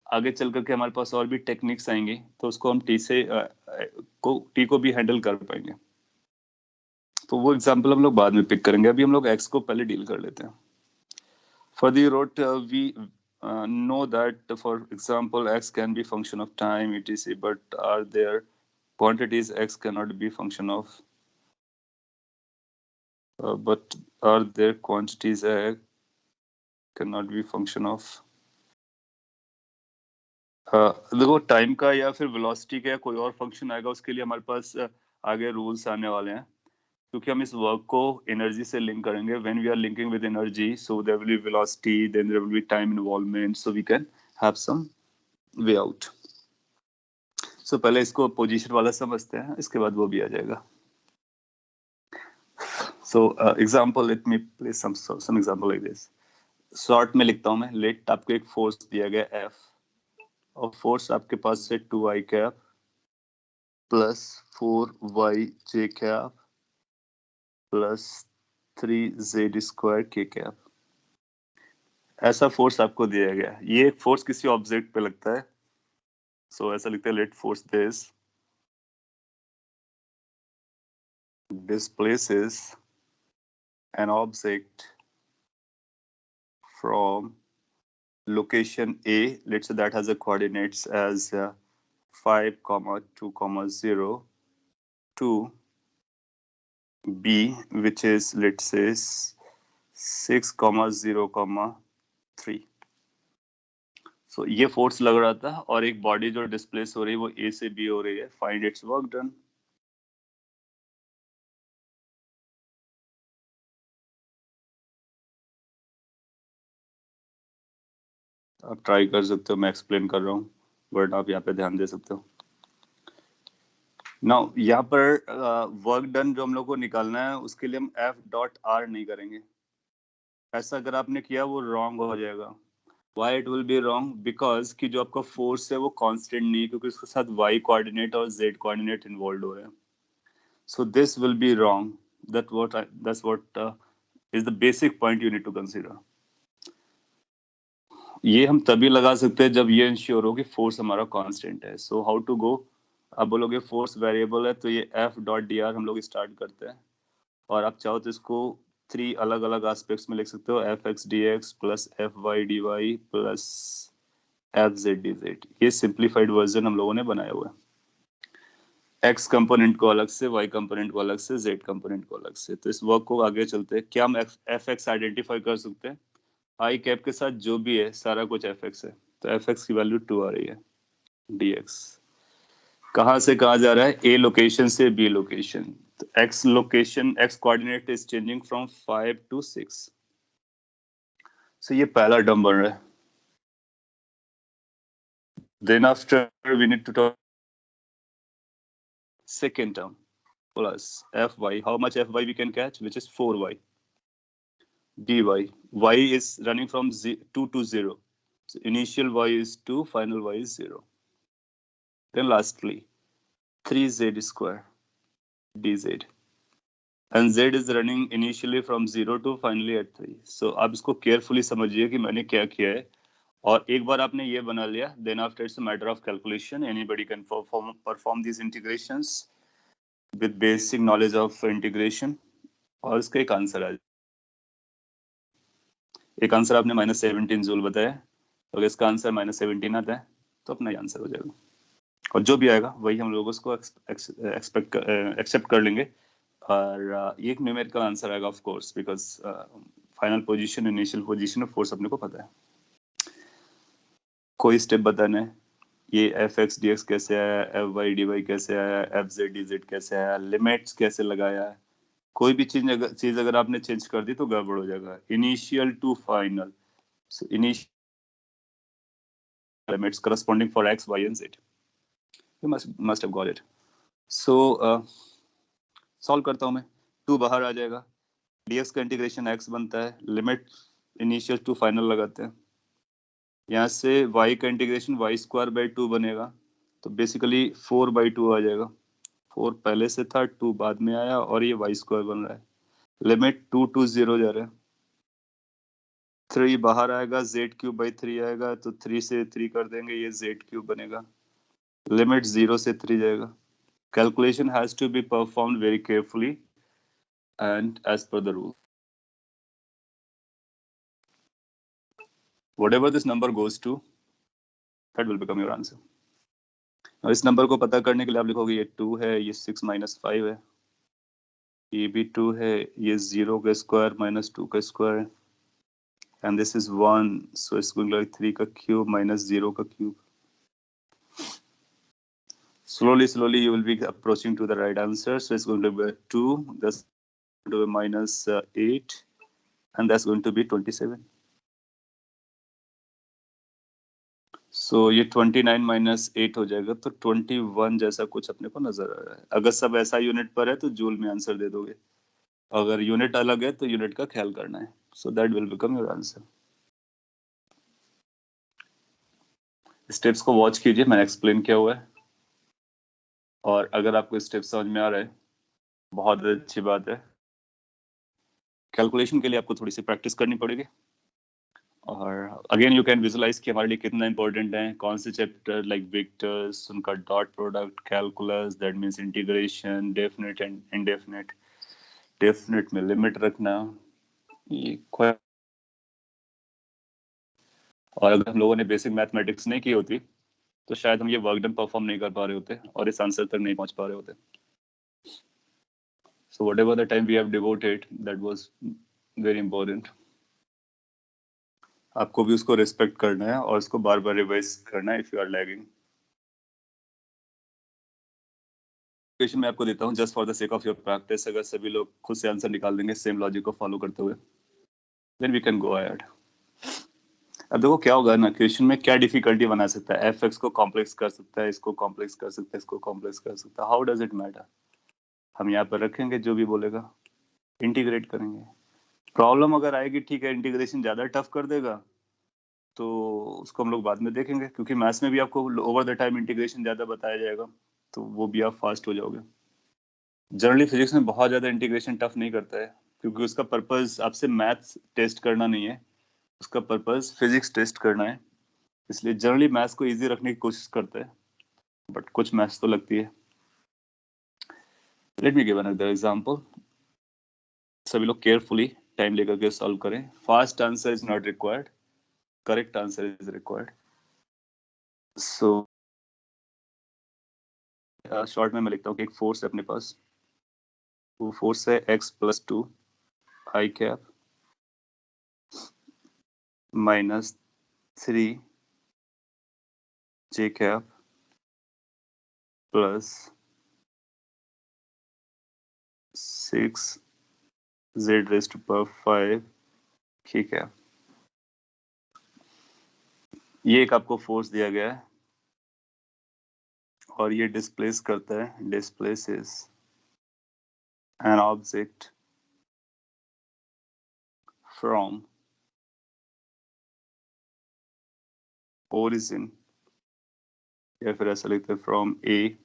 आगे चल करके हमारे पास और भी टेक्निक्स आएंगी तो उसको हम t को भी हैंडल कर पाएंगे। तो वो एग्जांपल हम लोग बाद में पिक करेंगे, अभी हम लोग x को पहले डील कर लेते हैं। For the root, we know that, for example, x can be function of time, etc. But are there quantities x cannot be function of? But are there quantities x cannot be function of? देखो time का या फिर velocity का या कोई और function आएगा उसके लिए हमारे पास आगे रूल्स आने वाले हैं, क्योंकि हम इस वर्क को एनर्जी से लिंक करेंगे। When we are linking with energy so there will be velocity, then there will be time involvement, so we can have some way out. So पहले इसको पोजीशन वाला समझते हैं, इसके बाद वो भी आ जाएगा। So example, let me place some example like this. Short में लिखता हूं मैं, लेट आपको एक फोर्स दिया गया F और फोर्स आपके पास से 2i cap plus 4y j cap plus 3z square k cap, ऐसा फोर्स आपको दिया गया। ये फोर्स किसी ऑब्जेक्ट पे लगता है, सो ऐसा लिखते हैं let force this displaces an object from location A, let's say that has the coordinates as 5 comma 2 comma 0 to B, which is let's say 6 comma 0 comma 3. सो ये फोर्स लग रहा था और एक बॉडी जो डिस्प्लेस हो रही है वो ए से बी हो रही है. Find its work done. आप ट्राई कर सकते हो, मैं एक्सप्लेन कर रहा हूँ बट आप यहाँ पे ध्यान दे सकते हो. नाउ यहाँ पर वर्क डन जो हम लोग को निकालना है उसके लिए हम एफ डॉट आर नहीं करेंगे. ऐसा अगर आपने किया वो रॉन्ग हो जाएगा. Why it will be wrong? Because कि जो आपका फोर्स है वो कांस्टेंट नहीं है क्योंकि उसके साथ वाई कोऑर्डिनेट और जेड कोऑर्डिनेट इन्वॉल्व हो रहे हैं. So this will be wrong. That's what is the basic point you need to consider. ये हम तभी लगा सकते हैं जब ये इंश्योर हो कि फोर्स हमारा कांस्टेंट है. So how to go? आप बोलोगे फोर्स वेरिएबल है तो ये एफ डॉट डी आर हम लोग स्टार्ट करते हैं और आप चाहो तो इसको 3 अलग अलग एस्पेक्ट्स में लिख सकते हो. F X D X plus F Y D Y plus F Z D Z. ये सिंप्लीफाइड वर्जन हम लोगों ने बनाया हुआ है. एक्स कंपोनेंट को अलग से, वाई कंपोनेंट को अलग से, जेड कंपोनेंट को अलग से. तो इस वर्क को आगे चलते हैं. क्या हम एफ एक्स आइडेंटिफाई कर सकते हैं? आई कैप के साथ जो भी है सारा कुछ एफ एक्स है. तो एफ एक्स की वैल्यू 2 आ रही है. डी एक्स कहाँ से कहाँ जा रहा है? ए लोकेशन से बी लोकेशन. तो X location, X coordinate is changing from 5 to 6. So ये पहला टर्म बन रहा है. Then after we need to talk second term plus fy. How much fy we can catch? Which is 4y. dy. Y is running from 2 to 0. So initial y is 2, final y is 0. Then lastly, 3z square dz. And z is running initially from 0 to finally at 3. So आप इसको carefully समझिए कि मैंने क्या किया है. और एक बार आपने ये बना लिया, then after it's a matter of calculation. Anybody can perform these integrations with basic knowledge of integration. और इसका एक आंसर आ जाए. एक आंसर आपने -17 जूल बताया, अगर इसका आंसर -17 आता है तो अपना ही आंसर हो जाएगा. और जो भी आएगा वही हम लोग उसको एक्सेप्ट कर लेंगे. और ये एक न्यूमेरिकल आंसर आएगा of course, because final position, initial position of force अपने को पता है. कोई स्टेप बताना है. ये एफ एक्स डी एक्स कैसे आया, एफ वाई डी वाई कैसे आया, एफ जेड डी जेड कैसे आया, लिमिट्स कैसे लगाया. कोई भी चीज अगर आपने चेंज कर दी तो गड़बड़ हो जाएगा. Initial to final. So initial limits corresponding for x, y, and z. You must have got it. So solve करता हूँ मैं. 2 बाहर आ जाएगा. dx का इंटीग्रेशन x बनता है. लिमिट इनिशियल टू फाइनल लगाते हैं. यहाँ से y का इंटीग्रेशन y स्क्वायर बाई 2 बनेगा. तो बेसिकली 4/2 आ जाएगा. 4 पहले से था, 2 बाद में आया और ये y स्क्वायर बन रहा है. लिमिट 2 to 0 जा रहा है. 3 बाहर आएगा, z³/3 आएगा. तो 3 से 3 कर देंगे, ये z³ बनेगा. लिमिट 0 से 3 जाएगा. Calculation has to be performed very carefully and as per the rule. Whatever this number goes to, that will become your answer. Now इस नंबर को पता करने के लिए आप लिखोगे ये 2 है, ये 6 - 5 है, ये भी 2 है, ये 0 का स्क्वायर -2 का स्क्वायर है, and this is 1, so it's going like 3 का क्यूब minus 0 का cube. Slowly you will be approaching to the right answer. So it's going to be 2, that's going to be -8, and that's going to be 27. So ये 29 - 8 हो जाएगा, तो 21 जैसा कुछ अपने को नजर आ रहा है. अगर सब ऐसा यूनिट पर है तो जूल में आंसर दे दोगे. अगर यूनिट अलग है तो यूनिट का ख्याल करना है. So that will become your answer. Steps को वॉच कीजिए, मैंने एक्सप्लेन किया हुआ है. और अगर आपको स्टेप समझ में आ रहा है, बहुत अच्छी बात है. कैलकुलेशन के लिए आपको थोड़ी सी प्रैक्टिस करनी पड़ेगी. और अगेन यू कैन विजुलाइज कि हमारे लिए कितना इंपॉर्टेंट है. कौन से चैप्टर लाइक वेक्टर्स, उनका dot product, calculus, that means integration, definite and indefinite, definite में लिमिट रखना ये और अगर हम लोगों ने बेसिक मैथमेटिक्स नहीं की होती तो शायद हम ये वर्क डन परफॉर्म नहीं कर पा रहे होते और इस आंसर तक नहीं पहुंच पा रहे होते. So whatever the time we have devoted, that was very important. आपको भी उसको रिस्पेक्ट करना है और उसको बार बार रिवाइज करना है if you are lagging. Question मैं आपको देता हूँ just for the sake of your practice. अगर सभी लोग खुद से आंसर निकाल देंगे सेम लॉजिक को फॉलो करते हुए, then we can go ahead. अब देखो क्या होगा ना, क्वेश्चन में क्या डिफिकल्टी बना सकता है. एफ एक्स को कॉम्प्लेक्स कर सकता है, इसको कॉम्प्लेक्स कर सकता है, इसको कॉम्प्लेक्स कर सकता है. How does it matter? हम यहाँ पर रखेंगे, जो भी बोलेगा इंटीग्रेट करेंगे. प्रॉब्लम अगर आएगी ठीक है, इंटीग्रेशन ज्यादा टफ कर देगा तो उसको हम लोग बाद में देखेंगे, क्योंकि मैथ्स में भी आपको ओवर द टाइम इंटीग्रेशन ज्यादा बताया जाएगा तो वो भी आप फास्ट हो जाओगे. जनरली फिजिक्स में बहुत ज्यादा इंटीग्रेशन टफ नहीं करता है, क्योंकि उसका पर्पस आपसे मैथ्स टेस्ट करना नहीं है, उसका पर्पस फिजिक्स टेस्ट करना है. इसलिए जनरली मैथ्स को इजी रखने की कोशिश करते हैं, बट कुछ मैथ्स तो लगती है. Late me give another example. सभी लोग केयरफुली टाइम लेकर के सॉल्व करें. Fast answer is not required, correct answer is required. So short में मैं लिखता हूँ कि एक फोर्स है अपने पास. वो फोर्स है x+2 i cap -3 j cap plus 6 z⁵5 k cap. ये एक आपको फोर्स दिया गया है और ये डिस्प्लेस करता है, displaces an object from origin, या फिर ऐसा लिखते हैं फ्रॉम ए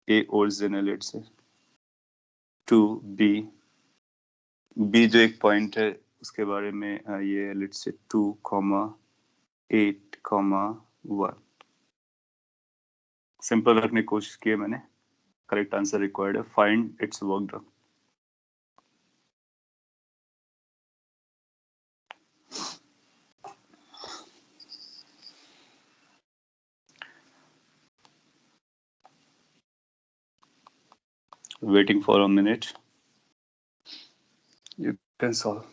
ओरिजिनल लेट्स से टू बी जो एक पॉइंट है उसके बारे में ये लेट्स से 2,8,1. सिंपल रखने की कोशिश की है मैंने. करेक्ट आंसर रिक्वायर्ड है. Find its work done. Waiting for a minute. You can solve.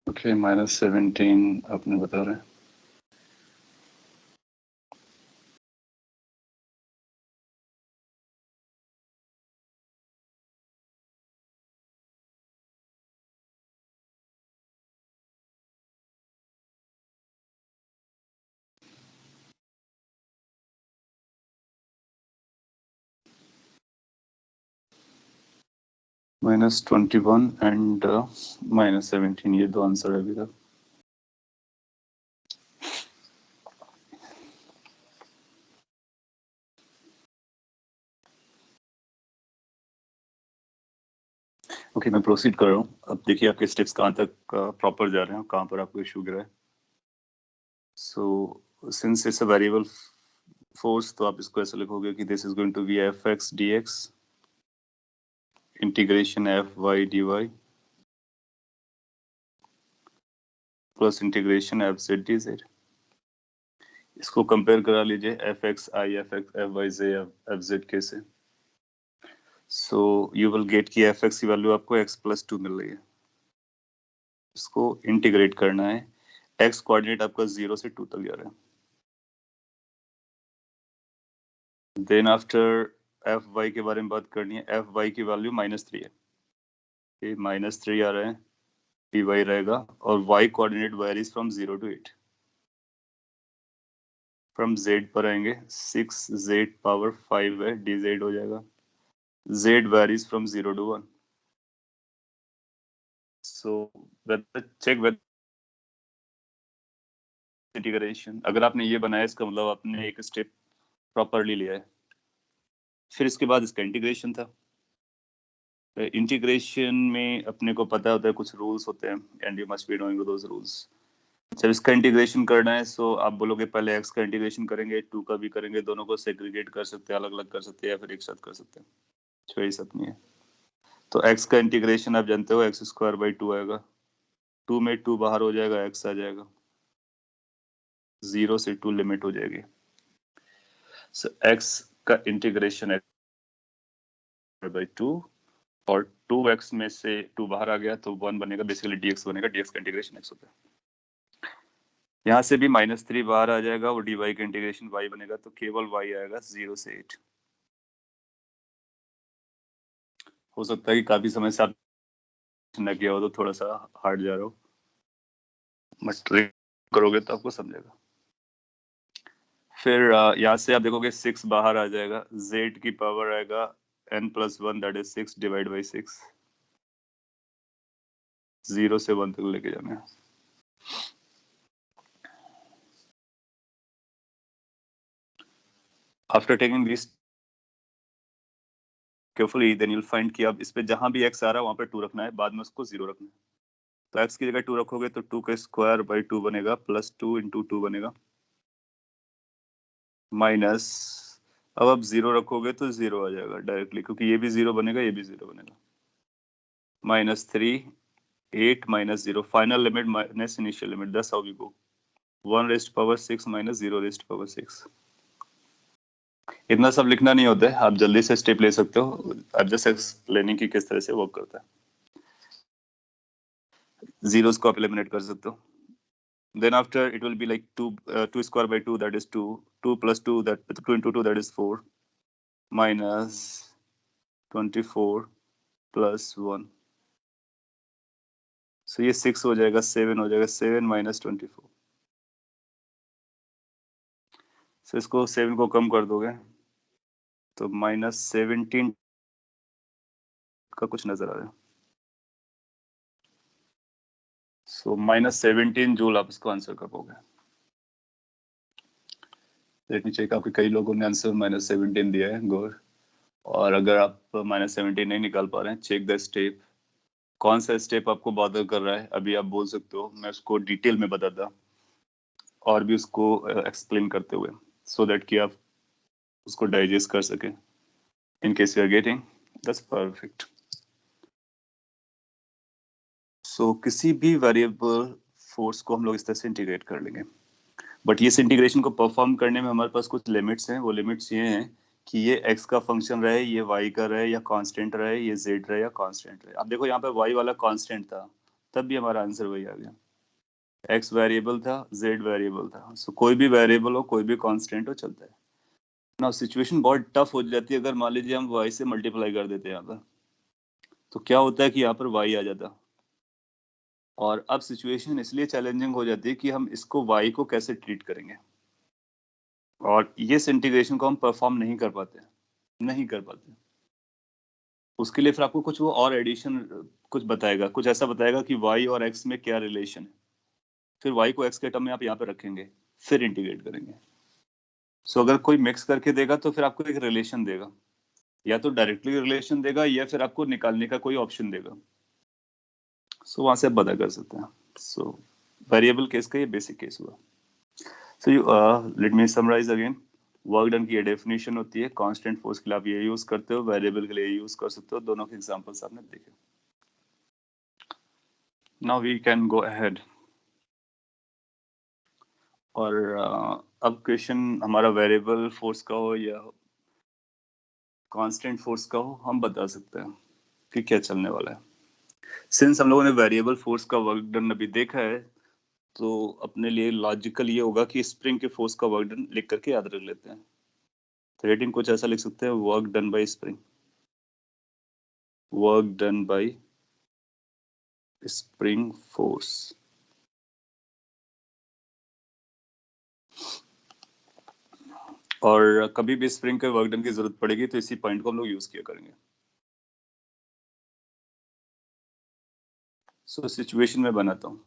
Okay, -17 आपने बता रहे हैं. -21 एंड -17 ये दो आंसर है अभी तक. ओके मैं प्रोसीड कर रहा हूँ. अब देखिए आपके स्टेप्स कहाँ तक प्रॉपर जा रहे हैं, कहाँ पर आपको इशू गिरा है. So since it's a variable force, तो आप इसको ऐसे लिखोगे कि this is going to be F X D X integration F Y D Y plus integration F Z D Z. इसको कंपेयर करा लीजिए F X I F X F Y J F Z K से। So you will get की F X की value आपको X plus two मिल रही है। इसको इंटीग्रेट करना है, एक्स कोऑर्डिनेट आपका 0 से 2 तक जा रहा है। देन आफ्टर एफ वाई के बारे में बात करनी है, एफ वाई की वैल्यू -3 है, ये -3 आ रहा है, डी वाई रहेगा, और Y coordinate varies from 0 to 8। From Z पर आएंगे, 6 जेड पावर 5 है, डी जेड हो जाएगा, Z varies from 0 to 1। So check with integration, अगर आपने ये बनाया इसका मतलब आपने एक स्टेप प्रॉपरली लिया है। फिर इसके बाद इसका इंटीग्रेशन था। इंटीग्रेशन में अपने को पता होता है कुछ रूल्स होते हैं, and you must be knowing those rules. जब इसका इंटीग्रेशन करना है, सो आप बोलोगे पहले एक्स का इंटीग्रेशन करेंगे, टू का भी करेंगे, दोनों को सेग्रीगेट कर सकते हैं, अलग अलग कर सकते हैं, या फिर एक साथ कर सकते हैं, चॉइस अपनी है। तो एक्स का इंटीग्रेशन आप जानते हो एक्स स्क्वायर बाई 2 आएगा, 2 में 2 बाहर हो जाएगा, एक्स आ जाएगा, 0 से 2 लिमिट हो जाएगी। सो एक्स का इंटीग्रेशन एक्स बाई 2, और 2x में से 2 बाहर आ गया तो 1 बनेगा, बेसिकली dx बनेगा, dx का इंटीग्रेशन x होता है। यहाँ से भी -3 बाहर आ जाएगा, वो dy का इंटीग्रेशन y बनेगा, तो केवल y आएगा 0 से 8। हो सकता है कि काफी समय से आप न किया हो तो थोड़ा सा हार्ड जा रहा हो, मत करोगे तो आपको समझेगा। फिर यहाँ से आप देखोगे 6 बाहर आ जाएगा, z की पावर आएगा n+1 that is 6 divide by 6, 0 से 1 तक लेके जाना है। After taking this carefully, then you'll find कि अब इस पे जहां भी x आ रहा है वहां पे 2 रखना है, बाद में उसको 0 रखना है। तो x की जगह 2 रखोगे तो 2 का स्क्वायर बाई 2 बनेगा, प्लस 2 इंटू 2 बनेगा, माइनस, अब आप 0 रखोगे तो 0 आ जाएगा डायरेक्टली, क्योंकि ये भी 0 बनेगा, ये भी 0 बनेगा, -3 8 -0, final limit minus initial limit, that's how we go, 1 raised power 6 minus 0 raised power 6। इतना सब लिखना नहीं होता है, आप जल्दी से स्टेप ले सकते हो, आप जस्ट एक्सप्लेनिंग की किस तरह से वर्क करता है। जीरोस को आप एलिमिनेट कर सकते हो। Then after it will be like 2 square by 2, that is 2, 2 plus 2, that 2 into 2, that is 4, minus 24 plus 1, so ये 6 हो जाएगा, 7 हो जाएगा, 7 minus 24, so इसको 7 को कम कर दोगे तो -17 का कुछ नजर आ रहा है, so -17 जूल आप इसको आंसर कर पाओगे। लेट मी चेक, आपके कई लोगों ने आंसर -17 दिया है, गौर, और अगर आप -17 नहीं निकाल पा रहे हैं, चेक द स्टेप, कौन सा स्टेप आपको बॉदर कर रहा है, अभी आप बोल सकते हो, मैं उसको डिटेल में बताता और भी उसको एक्सप्लेन करते हुए, सो दैट कि आप उसको डाइजेस्ट कर सकें, in case you are getting, that's perfect. So किसी भी वेरिएबल फोर्स को हम लोग इस तरह से इंटीग्रेट कर लेंगे, बट ये इंटीग्रेशन को परफॉर्म करने में हमारे पास कुछ लिमिट्स हैं। वो लिमिट्स ये हैं कि ये x का फंक्शन रहे, ये y का रहे, या कांस्टेंट रहे, ये z रहे या कांस्टेंट रहे। आप देखो यहाँ पे y वाला कांस्टेंट था, तब भी हमारा आंसर वही आ गया, x वेरिएबल था, z वेरिएबल था, सो कोई भी वेरिएबल हो, कोई भी कांस्टेंट हो, चलता है ना। सिचुएशन बहुत टफ हो जाती है अगर मान लीजिए हम y से मल्टीप्लाई कर देते हैं यहाँ पर, तो क्या होता है कि यहाँ पर y आ जाता, और अब सिचुएशन इसलिए चैलेंजिंग हो जाती है कि हम इसको y को कैसे ट्रीट करेंगे, और ये इंटीग्रेशन को हम परफॉर्म नहीं कर पाते, नहीं कर पाते। उसके लिए फिर आपको कुछ वो और एडिशन कुछ बताएगा, कुछ ऐसा बताएगा कि y और x में क्या रिलेशन है, फिर y को x के टर्म में आप यहाँ पे रखेंगे, फिर इंटीग्रेट करेंगे। सो अगर कोई मिक्स करके देगा तो फिर आपको एक रिलेशन देगा, या तो डायरेक्टली रिलेशन देगा, या फिर आपको निकालने का कोई ऑप्शन देगा, सो वहां से आप पता कर सकते हैं। सो वेरिएबल केस का ये बेसिक केस हुआ। So you let me summarise again, work done की ये डेफिनेशन होती है। कांस्टेंट फोर्स के लिए आप ये यूज करते हो, वेरिएबल के लिए यूज कर सकते हो। दोनों के एग्जांपल्स आपने देखे। Now we can go ahead. और अब क्वेश्चन हमारा वेरिएबल फोर्स का हो या कांस्टेंट फोर्स का हो, हम बता सकते हैं कि क्या चलने वाला है। सिंस हम लोगों ने वेरिएबल फोर्स का वर्क डन अभी देखा है, तो अपने लिए लॉजिकल ये होगा कि स्प्रिंग के फोर्स का वर्क डन लिख करके याद रख लेते हैं। तो रेटिंग कुछ ऐसा लिख सकते हैं, work done by spring, work done by spring force. और कभी भी स्प्रिंग के वर्क डन की जरूरत पड़ेगी तो इसी पॉइंट को हम लोग यूज किया करेंगे। सो सिचुएशन में बनाता हूँ।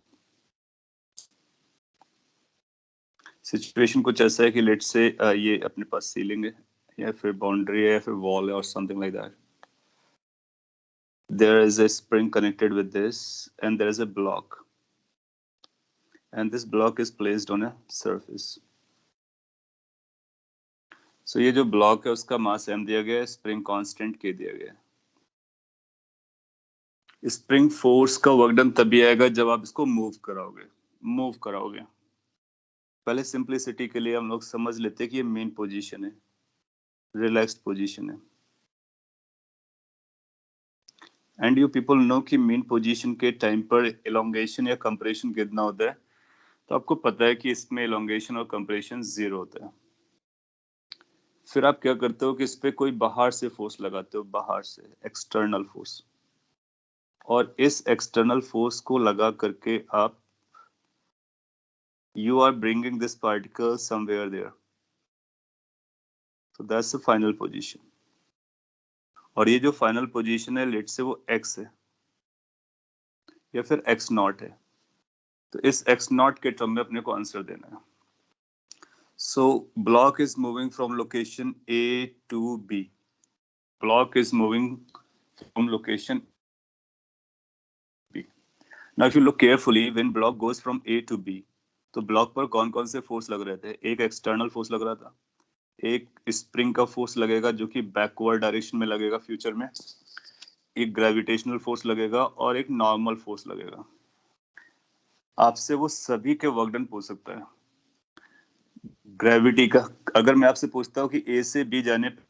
सिचुएशन कुछ ऐसा है कि लेट्स से ये अपने पास सीलिंग है या फिर बाउंड्री है या फिर वॉल है और something like that. There is a spring connected with this and there is a block, and this block is placed on a surface. So ये जो ब्लॉक है उसका मास m दिया गया है, स्प्रिंग कांस्टेंट k दिया गया है। स्प्रिंग फोर्स का वर्क डन तभी आएगा जब आप इसको मूव कराओगे। पहले सिंपलिसिटी के लिए हम लोग समझ लेते हैं कि ये मेन पोजीशन है, रिलैक्स्ड पोजीशन है। एंड यू पीपल नो कि मेन पोजीशन के टाइम पर एलोंगेशन या कंप्रेशन कितना होता है। तो आपको पता है कि इसमें एलोंगेशन और कंप्रेशन 0 होता है। फिर आप क्या करते हो कि इस पे कोई बाहर से फोर्स लगाते हो, बाहर से एक्सटर्नल फोर्स, और इस एक्सटर्नल फोर्स को लगा करके आप you are bringing this particle somewhere there. तो दैट्स द फाइनल पोजीशन। और ये जो फाइनल पोजीशन है, लेट से वो एक्स है या फिर एक्स नॉट है। तो इस एक्स नॉट के टर्म में अपने को आंसर देना है। So block is moving from location A to B. Block is moving from location B. Now if you look carefully, when block goes from A to B, तो block पर कौन कौन से फोर्स लग रहे थे? एक एक्सटर्नल फोर्स लग रहा था, एक स्प्रिंग का फोर्स लगेगा जो कि बैकवर्ड डायरेक्शन में लगेगा फ्यूचर में, एक ग्रेविटेशनल फोर्स लगेगा और एक नॉर्मल फोर्स लगेगा। आपसे वो सभी के वर्क डन पूछ सकता है। ग्रेविटी का अगर मैं आपसे पूछता हूँ कि ए से बी जाने पर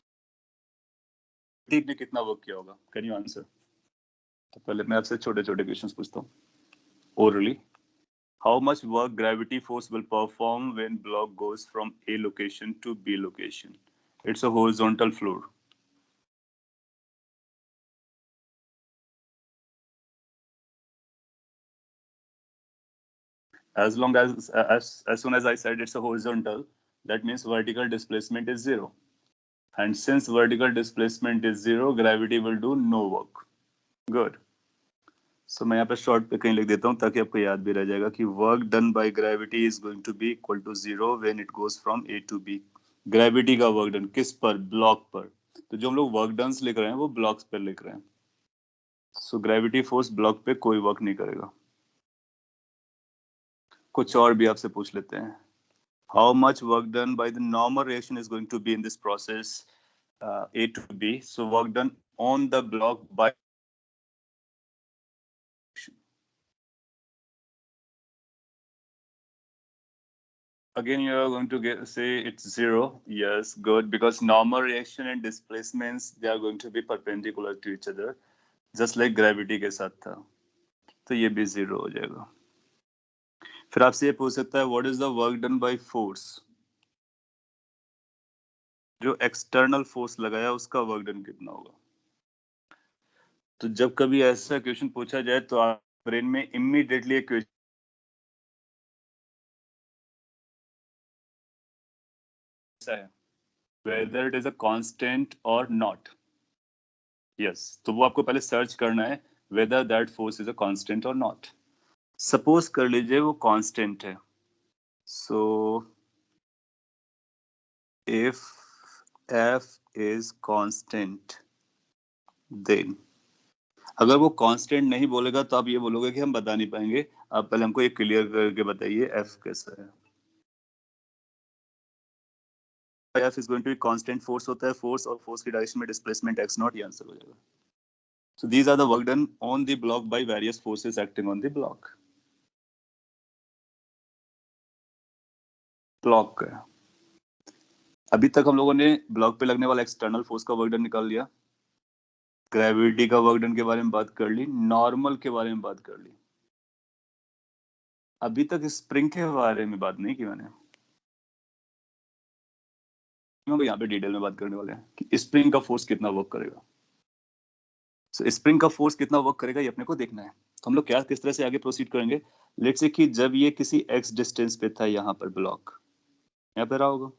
ने कितना वर्क किया होगा, कैन यू आंसर? तो पहले मैं आपसे छोटे छोटे क्वेश्चंस पूछता हूँ orally. How much work gravity force will perform when block goes from A location to B location? It's a horizontal floor. As soon as I said it's a horizontal, that means vertical displacement is 0. And since vertical displacement is 0, gravity will do no work. Good. So मैं यहाँ पे short पे कहीं लिख देता हूँ ताकि आपको याद भी रह जाएगा कि work done by gravity is going to be equal to 0 when it goes from A to B. Gravity का वर्क डन किस पर? ब्लॉक पर। तो जो हम लोग वर्क डन लिख रहे हैं वो ब्लॉक्स पर लिख रहे हैं। सो ग्रेविटी फोर्स ब्लॉक पे कोई वर्क नहीं करेगा। कुछ और भी आपसे पूछ लेते हैं। How much work done by the normal reaction is going to be in this process A to B. So work done on the block by again you are going to say it's 0. Yes, good, because normal reaction and displacements, they are going to be perpendicular to each other, just like gravity के साथ था। तो ये भी 0 हो जाएगा। फिर आपसे ये पूछ सकता है what is the work done by force. जो एक्सटर्नल फोर्स लगाया उसका वर्क डन कितना होगा। तो जब कभी ऐसा क्वेश्चन पूछा जाए तो आप ब्रेन में इमीडिएटली एक क्वेश्चन है, whether it is a constant or not. Yes, तो वो आपको पहले सर्च करना है whether that force is a constant or not. Suppose कर लीजिए वो कांस्टेंट है। So if F is constant, then अगर वो कांस्टेंट नहीं बोलेगा तो आप ये बोलोगे कि हम बता नहीं पाएंगे। आप पहले हमको ये क्लियर करके बताइए F कैसा है। F is going to be constant force होता है, force और force की डायरेक्शन में डिस्प्लेसमेंट x नॉट, ये आंसर हो जाएगा. So these are the work done on the block by various forces acting on the block. Block का अभी तक हम लोगों ने ब्लॉक पे लगने वाला एक्सटर्नल फोर्स का वर्क डन निकाल लिया, ग्रेविटी का वर्क डन के बारे में बात कर ली, नॉर्मल के बारे में बात कर ली. अभी तक स्प्रिंग के बारे में बात नहीं की मैंने. यहाँ पे डिटेल में बात करने वाले हैं कि स्प्रिंग का फोर्स कितना वर्क करेगा. So, स्प्रिंग का फोर्स कितना वर्क करेगा ये अपने को देखना है. तो हम लोग क्या किस तरह से आगे प्रोसीड करेंगे. लेट्स से कि जब ये किसी x डिस्टेंस पे था, यहाँ पर ब्लॉक यहाँ पे रहा होगा.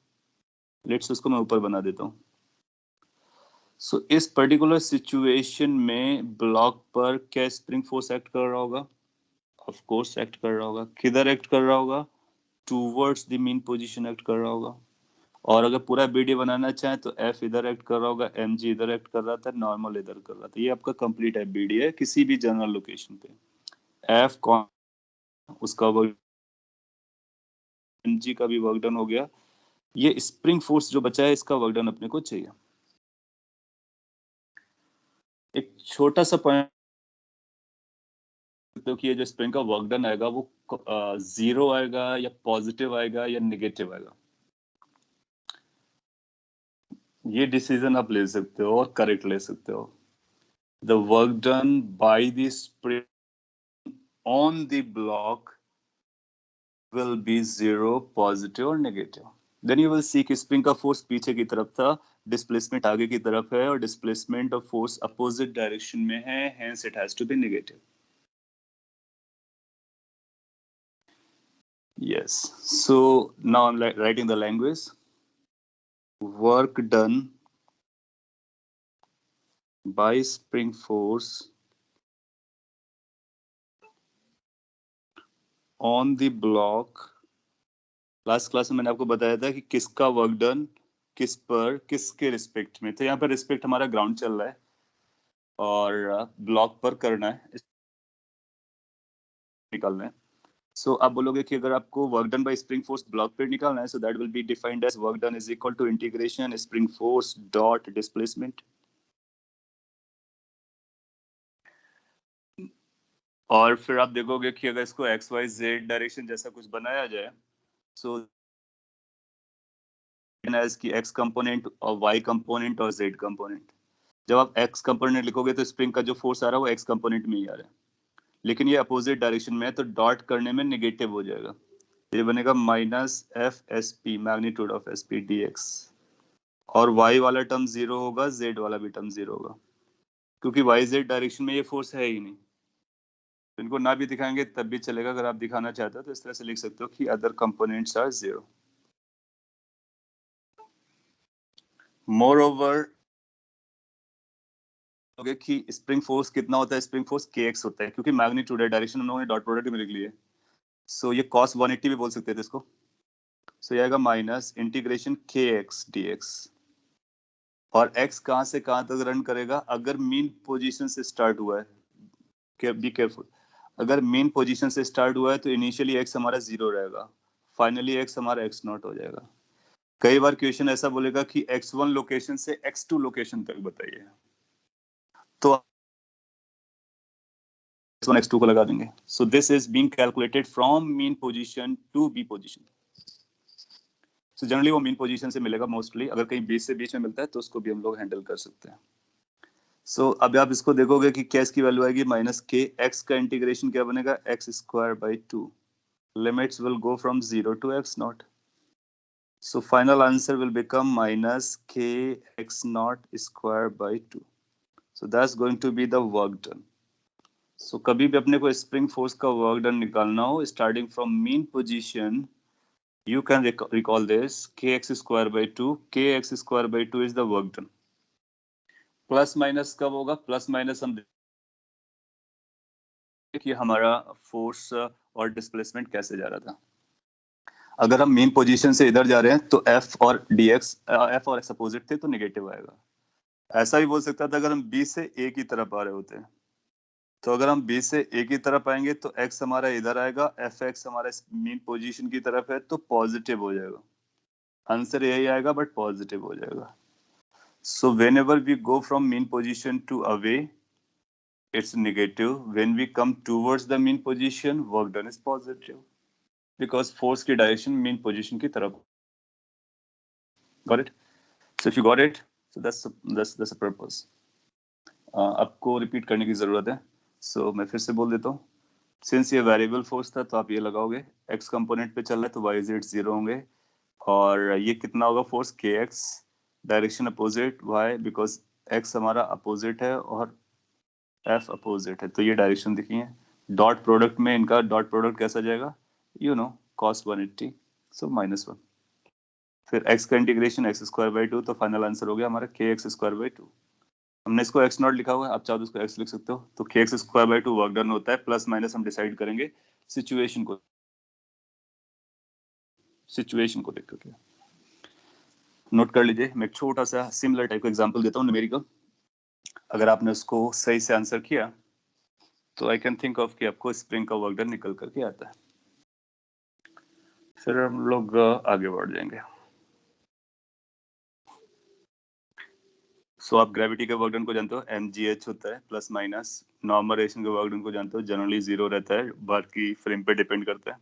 लेट्स उसको मैं ऊपर बना देता हूँ. सो इस पर्टिकुलर सिचुएशन में ब्लॉक पर क्या स्प्रिंग फोर्स एक्ट कर रहा होगा. ऑफ कोर्स एक्ट कर रहा होगा. किधर एक्ट कर रहा होगा. Towards the mean position act कर रहा होगा. और अगर पूरा बीडी बनाना चाहे तो एफ इधर एक्ट कर रहा होगा, एम जी इधर एक्ट कर रहा था, नॉर्मल इधर कर रहा था. ये आपका कंप्लीट एफ बीडी है किसी भी जनरल लोकेशन पे. एफ कौन उसका वर्क, एम जी का भी वर्क डन हो गया. ये स्प्रिंग फोर्स जो बचा है इसका वर्क डन अपने को चाहिए. एक छोटा सा पॉइंट तो कि ये जो स्प्रिंग का वर्क डन आएगा वो जीरो आएगा या पॉजिटिव आएगा या नेगेटिव आएगा. ये डिसीजन आप ले सकते हो और करेक्ट ले सकते हो. The work done by the spring on the block will be zero, positive और negative. Then you will see कि स्प्रिंग का फोर्स पीछे की तरफ था, डिस्प्लेसमेंट आगे की तरफ है और displacement of force opposite direction में है, hence it has to be negative. Yes. So now I'm writing the language. Work done by spring force on the block. Last class में मैंने आपको बताया था कि किसका वर्क डन किस पर किसके रिस्पेक्ट में. तो यहाँ पर रिस्पेक्ट हमारा ग्राउंड चल रहा है और ब्लॉक पर करना है, निकालना है. सो आप बोलोगे कि अगर आपको work done by spring force block पे निकालना है, so that will be defined as work done is equal to integration spring force dot displacement. और फिर आप देखोगे कि अगर इसको एक्स वाई जेड डायरेक्शन जैसा कुछ बनाया जाए, सो एज की एक्स कंपोनेंट और वाई कंपोनेंट और जेड कंपोनेंट. जब आप एक्स कंपोनेंट लिखोगे तो स्प्रिंग का जो फोर्स आ रहा है वो एक्स कंपोनेंट में ही आ रहा है, लेकिन ये अपोजिट डायरेक्शन में है तो डॉट करने में नेगेटिव हो जाएगा. ये बनेगा minus F S P magnitude of S P D x. और y वाला टर्म जीरो होगा, z वाला भी टर्म जीरो होगा, क्योंकि y z डायरेक्शन में ये फोर्स है ही नहीं. तो इनको ना भी दिखाएंगे तब भी चलेगा. अगर आप दिखाना चाहते हो तो इस तरह से लिख सकते हो कि other components are zero. Moreover कि स्प्रिंग फोर्स कितना होता है. स्प्रिंग फोर्स kx होता है, क्योंकि मैग्नीट्यूड है, डायरेक्शन हम लोगों ने डॉट प्रोडक्ट में लिख लिए. सो ये cos 180 भी बोल सकते थे इसको. सो ये आएगा माइनस इंटीग्रेशन kx dx. और x कहां से कहां तक रन करेगा. अगर मीन पोजीशन से स्टार्ट हुआ है, बी केयरफुल, अगर मेन पोजीशन से स्टार्ट हुआ है तो इनिशियली x हमारा जीरो रहेगा, फाइनली x हमारा x नॉट हो जाएगा. कई बार क्वेश्चन ऐसा बोलेगा कि x1 लोकेशन से x2 लोकेशन तक बताइए, तो x1 x2 को लगा देंगे. So this is being calculated from mean position to B position. So generally वो मीन पोजीशन से मिलेगा मोस्टली. अगर कहीं बीच से बीच में मिलता है तो उसको भी हम लोग हैंडल कर सकते हैं. सो अब आप इसको देखोगे कि क्या इसकी वैल्यू आएगी माइनस के. एक्स का इंटीग्रेशन क्या बनेगा, x square by two. Limits will go from 0 to x naught. So final answer will become minus k x naught square by 2. So that's going to be the work done. So कभी भी अपने को spring force का work done निकालना हो, starting from mean position, you can recall this kx square by 2. kx square by 2 is the work done. Plus minus कब होगा. Plus minus हम कि हमारा फोर्स और डिस्प्लेसमेंट कैसे जा रहा था. अगर हम मेन पोजीशन से इधर जा रहे हैं तो एफ और एक्स अपोजिट थे तो नेगेटिव आएगा. ऐसा भी बोल सकता था अगर हम बी से ए की तरफ आ रहे होते हैं, तो अगर हम बी से ए की तरफ आएंगे तो एक्स हमारा इधर आएगा, एफ एक्स हमारा मेन पोजीशन की तरफ है तो पॉजिटिव हो जाएगा. आंसर यही आएगा बट पॉजिटिव हो जाएगा. So whenever we go from mean position to away, it's negative. When we come towards the mean position, work done is positive because force की direction mean position की तरफ. Got it? So if you got it, so that's the purpose. आपको repeat करने की जरूरत है. So मैं फिर से बोल देता हूँ. सिंस ये वेरिएबल फोर्स था तो आप ये लगाओगे, एक्स कंपोनेंट पे चल रहा है तो वाई जेड जीरो होंगे, और ये कितना होगा फोर्स के x, direction opposite why because x हमारा अपोजिट है और एफ अपोजिट है, तो ये डायरेक्शन दिखी है. डॉट प्रोडक्ट में इनका डॉट प्रोडक्ट कैसा जाएगा, यू नो कॉस 180, सो -1. फिर एक्स का इंटीग्रेशन एक्स स्क्वायर बाई 2, तो फाइनल आंसर हो गया हमारा के एक्स स्क्वायर बाई 2. हमने इसको एक्स नॉट लिखा हुआ है, आप चाहो तो इसको एक्स लिख सकते हो. तो के x square by 2 work done होता है, प्लस माइनस हम डिसाइड करेंगे सिचुएशन को देख करके. नोट कर लीजिए. मैं एक छोटा सा सिमिलर टाइप का एग्जांपल देता हूँ न्यूमेरिकल. अगर आपने उसको सही से आंसर किया तो आई कैन थिंक ऑफ कि आपको स्प्रिंग का वर्क डन निकल करके आता है. फिर हम लोग आगे बढ़ जाएंगे. सो आप ग्रेविटी के वर्क डन को जानते हो, mgh होता है प्लस माइनस. नॉर्मल रेशन के वर्क डन को जानते हो, जनरली जीरो रहता है, बाकी फ्रेम पे डिपेंड करता है.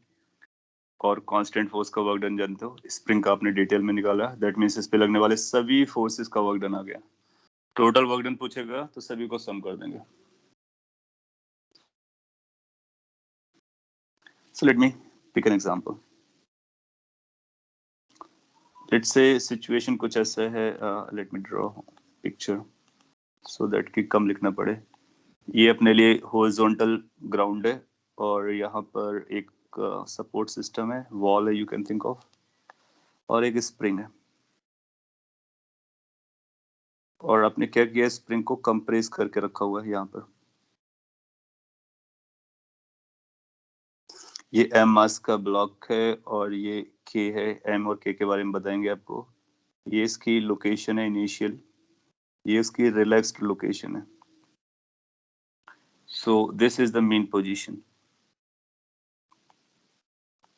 और कांस्टेंट फोर्स का वर्क डन जानते हो, स्प्रिंग का आपने डिटेल में निकाला, दैट मींस इस पे लगने वाले सभी फोर्सेस का वर्क डन आ गया. टोटल वर्क डन पूछेगा तो सभी को सम कर देंगे. So let me pick an example. Let's say situation कुछ ऐसा है. Let me draw picture so that कि कम लिखना पड़े. ये अपने लिए horizontal ground है और यहाँ पर एक सपोर्ट सिस्टम है, वॉल है, यू कैन थिंक ऑफ, और एक स्प्रिंग है. और आपने क्या किया, स्प्रिंग को कंप्रेस करके रखा हुआ है यहाँ पर. ये एम मास का ब्लॉक है और ये के है. एम और के बारे में बताएंगे आपको. ये इसकी लोकेशन है इनिशियल, ये इसकी रिलैक्स्ड लोकेशन है. सो this is the main position.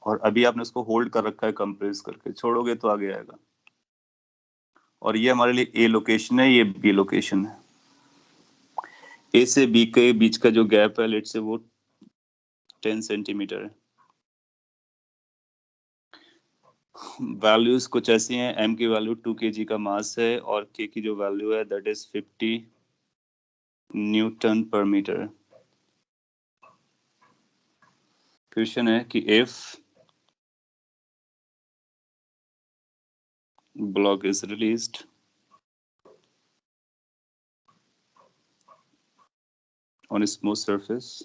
और अभी आपने उसको होल्ड कर रखा है कंप्रेस करके, छोड़ोगे तो आगे आएगा. और ये हमारे लिए ए लोकेशन है, ये बी लोकेशन है. ए से बी के बीच का जो गैप है लेट से वो 10 सेंटीमीटर है. वैल्यूज कुछ ऐसी हैं. एम की वैल्यू 2 kg का मास है और के की जो वैल्यू है दैट इज 50 न्यूटन पर मीटर. क्वेश्चन है कि if block is released on a smooth surface,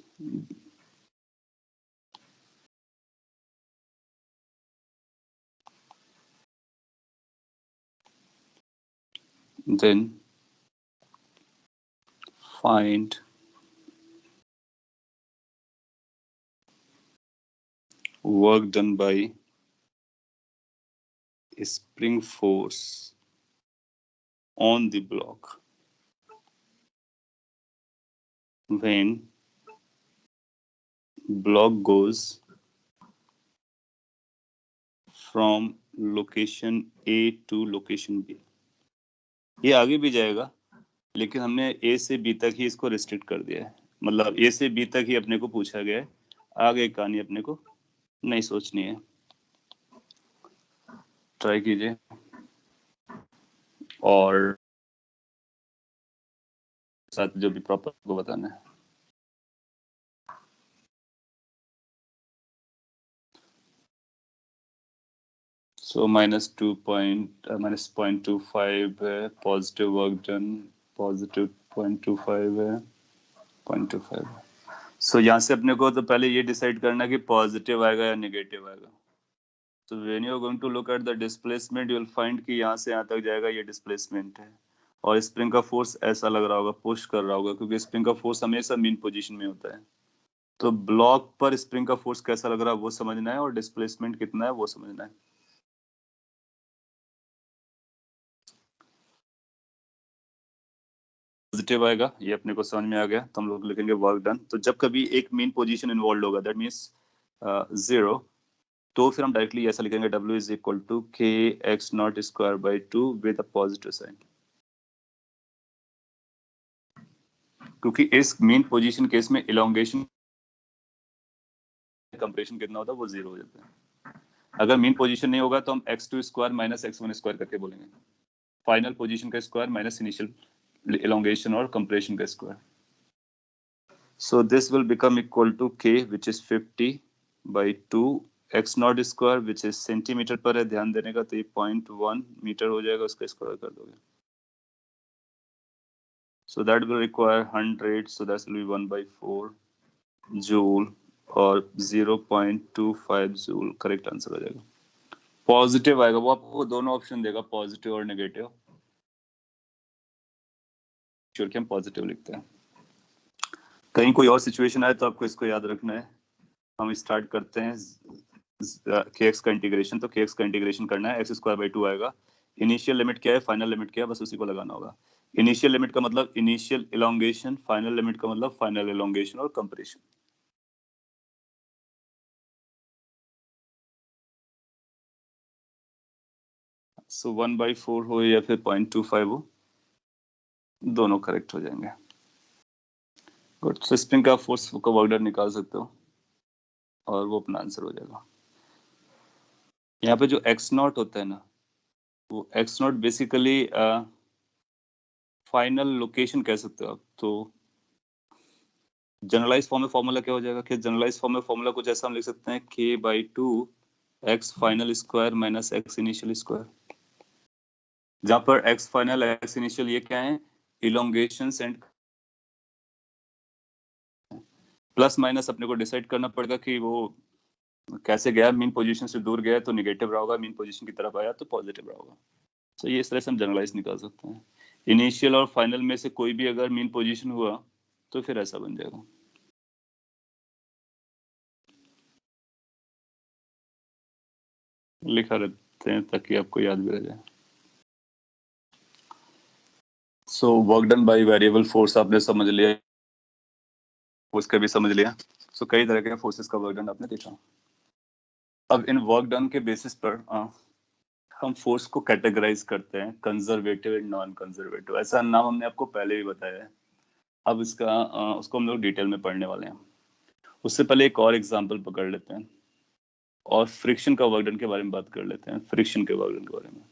then find work done by a spring force on the block when block goes from location A to location B. ये आगे भी जाएगा लेकिन हमने A से B तक ही इसको रिस्ट्रिक्ट कर दिया है. मतलब A से B तक ही अपने को पूछा गया है, आगे कहानी अपने को नहीं सोचनी है. ट्राई कीजिए और साथ जो भी प्रॉपर को बताना है. So -0.25 है, पॉजिटिव वर्क डन पॉजिटिव 0.25 है, 0.25. सो यहाँ से अपने को तो पहले ये डिसाइड करना कि पॉजिटिव आएगा या नेगेटिव आएगा. So when you are going to look at the displacement, you will find कि यहाँ से यहाँ तक जाएगा, ये डिस्प्लेसमेंट है. और स्प्रिंग का फोर्स ऐसा लग रहा होगा, पुश कर रहा होगा, क्योंकि स्प्रिंग का फोर्स हमेशा मीन पोजीशन में होता है. तो ब्लॉक पर स्प्रिंग का फोर्स कैसा लग रहा है वो समझना है और डिस्प्लेसमेंट कितना है वो समझना है. पॉजिटिव आएगा, ये अपने को समझ में आ गया, तो हम लोग लिखेंगे वर्क डन. तो जब कभी एक मेन पोजीशन इन्वॉल्व होगा दैट मींस 0, तो फिर हम डायरेक्टली ऐसा लिखेंगे W is equal to K X not square by 2 with a positive sign, क्योंकि इस मेन पोजीशन केस में इलोंगेशन कंप्रेशन कितना होता है वो 0 हो जाता है। अगर मेन पोजीशन नहीं होगा तो हम x2 square minus x1 square करके बोलेंगे, फाइनल पोजीशन का स्क्वायर माइनस इनिशियल इलोंगेशन और कंप्रेशन का square. So this will become equal to k which is 50 by 2 x not square which is centimetre पर है, ध्यान देने का, तो ये 0.1 मीटर हो जाएगा, उसका स्क्वायर कर दोगे। So that will require 100, so that will be 1 by 4 joule और 0.25 जूल करेक्ट आंसर हो जाएगा। पॉजिटिव आएगा, वो आपको दोनों ऑप्शन देगा, पॉजिटिव और नेगेटिव, श्योर कि हम पॉजिटिव लिखते हैं। कहीं कोई और सिचुएशन आए तो आपको इसको याद रखना है। हम स्टार्ट करते हैं kx का इंटीग्रेशन, तो kx का इंटीग्रेशन करना है, एक्स स्क्वायर बाई 2 आएगा। इनिशियल लिमिट क्या है, फाइनल लिमिट क्या है, बस उसी को लगाना होगा। इनिशियल लिमिट का मतलब इनिशियल इलोंगेशन, फाइनल लिमिट का मतलब फाइनल इलोंगेशन और कंप्रेशन। सो 1 by 4 हो या फिर 0.25 हो, दोनों करेक्ट हो जाएंगे। गुड, सो स्प्रिंग का फोर्स का वर्क डन निकाल सकते हो और वो अपना आंसर हो जाएगा। यहाँ पे जो एक्स नॉट होता है ना, वो x not basically final location कह सकते हो आप। तो जनरलाइज फॉर्म में फॉर्मूला क्या हो जाएगा कि जनरलाइज फॉर्म में फॉर्मूला कुछ ऐसा हम लिख सकते हैं, k by 2 x final square minus x initial square, जहां पर एक्स फाइनल एक्स इनिशियल ये क्या है, इलोंगेशंस एंड प्लस माइनस अपने को डिसाइड करना पड़ेगा कि वो कैसे गया, मीन पोजीशन से दूर गया तो नेगेटिव रहा होगा, मीन पोजीशन की तरफ आया तो पॉजिटिव रहा होगा। तो ये इस तरह से हम जनरलाइज निकाल सकते हैं। इनिशियल और फाइनल में से कोई भी अगर मीन पोजीशन हुआ तो फिर ऐसा बन जाएगा। लिखा रहते हैं ताकि आपको याद भी रह जाए। सो work done by variable force आपने समझ लिया, उसका भी समझ लिया। सो कई तरह के फोर्सेस का वर्क डन आपने देखा। अब इन वर्क डन के बेसिस पर हम फोर्स को कैटेगराइज करते हैं, कंजर्वेटिव एंड नॉन कंजर्वेटिव। ऐसा नाम हमने आपको पहले भी बताया है। अब इसका उसको हम लोग डिटेल में पढ़ने वाले हैं। उससे पहले एक और एग्जांपल पकड़ लेते हैं और फ्रिक्शन का वर्क डन के बारे में बात कर लेते हैं, फ्रिक्शन के वर्क डन के बारे में,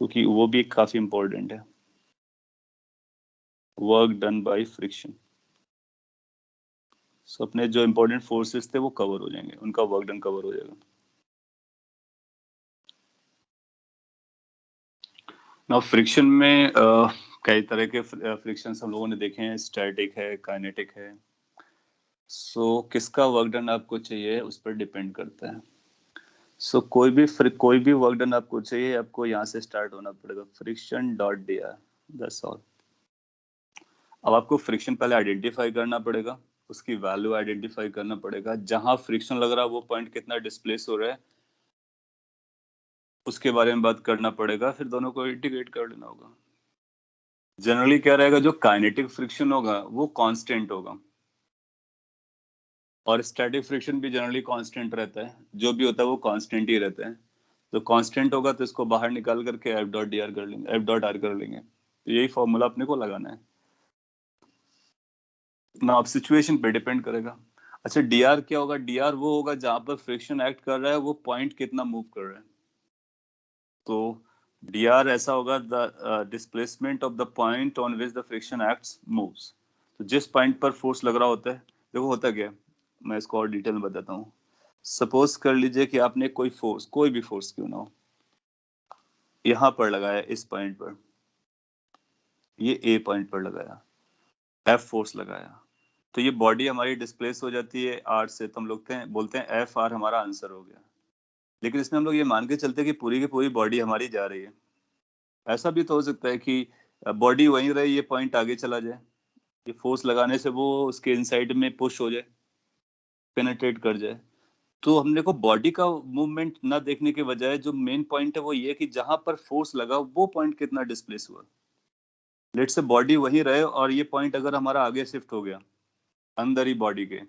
क्योंकि वो भी काफी इंपॉर्टेंट है। वर्क डन बाय फ्रिक्शन, सो अपने जो इंपॉर्टेंट फोर्सेस थे वो कवर हो जाएंगे, उनका वर्क डन कवर हो जाएगा। ना फ्रिक्शन में कई तरह के फ्रिक्शन हम लोगों ने देखे हैं, स्टैटिक है, काइनेटिक है। सो किसका वर्क डन आपको चाहिए उस पर डिपेंड करता है। सो कोई भी वर्क डन आपको चाहिए, आपको यहाँ से स्टार्ट होना पड़ेगा, friction dot D are, that's all. अब आपको फ्रिक्शन पहले आइडेंटिफाई करना पड़ेगा, उसकी वैल्यू आइडेंटिफाई करना पड़ेगा, जहां फ्रिक्शन लग रहा है वो पॉइंट कितना डिस्प्लेस हो रहा है उसके बारे में बात करना पड़ेगा, फिर दोनों को इंटीग्रेट कर लेना होगा। जनरली क्या रहेगा, जो काइनेटिक फ्रिक्शन होगा वो कांस्टेंट होगा और स्टैटिक फ्रिक्शन भी जनरली कांस्टेंट रहता है, जो भी होता है वो कांस्टेंट ही रहता है। तो कांस्टेंट होगा तो इसको बाहर निकाल करके एफ डॉट डी आर कर लेंगे, एफ डॉट आर कर लेंगे। तो यही फॉर्मूला अपने को लगाना है ना। अब सिचुएशन पे डिपेंड करेगा। अच्छा, डी आर क्या होगा, डी आर वो होगा जहां पर फ्रिक्शन एक्ट कर रहा है वो पॉइंट कितना मूव कर रहा है। तो डी आर ऐसा होगा, the displacement of the point on which the friction acts moves. तो जिस पॉइंट पर फोर्स लग रहा होता है, देखो होता क्या है, मैं इसको और डिटेल में बताता हूँ। सपोज कर लीजिए कि आपने कोई फोर्स, कोई भी फोर्स क्यों ना हो, यहाँ पर लगाया, इस पॉइंट पर, ये ए पॉइंट पर लगाया, एफ फोर्स लगाया, तो ये बॉडी हमारी डिस्प्लेस हो जाती है आर से, तो हम लोग बोलते हैं एफ आर हमारा आंसर हो गया। लेकिन इसमें हम लोग ये मान के चलते हैं कि पूरी की पूरी बॉडी हमारी जा रही है। ऐसा भी तो हो सकता है कि बॉडी वहीं रहे, ये पॉइंट आगे चला जाए, ये फोर्स लगाने से वो उसके इनसाइड में पुश हो जाए, पेनिट्रेट कर जाए। तो हमने को बॉडी का मूवमेंट ना देखने के बजाय जो मेन पॉइंट है वो ये कि जहां पर फोर्स लगा वो पॉइंट कितना डिस्प्लेस हुआ। लेट से बॉडी वहीं रहे और ये पॉइंट अगर हमारा आगे शिफ्ट हो गया अंदर ही बॉडी के,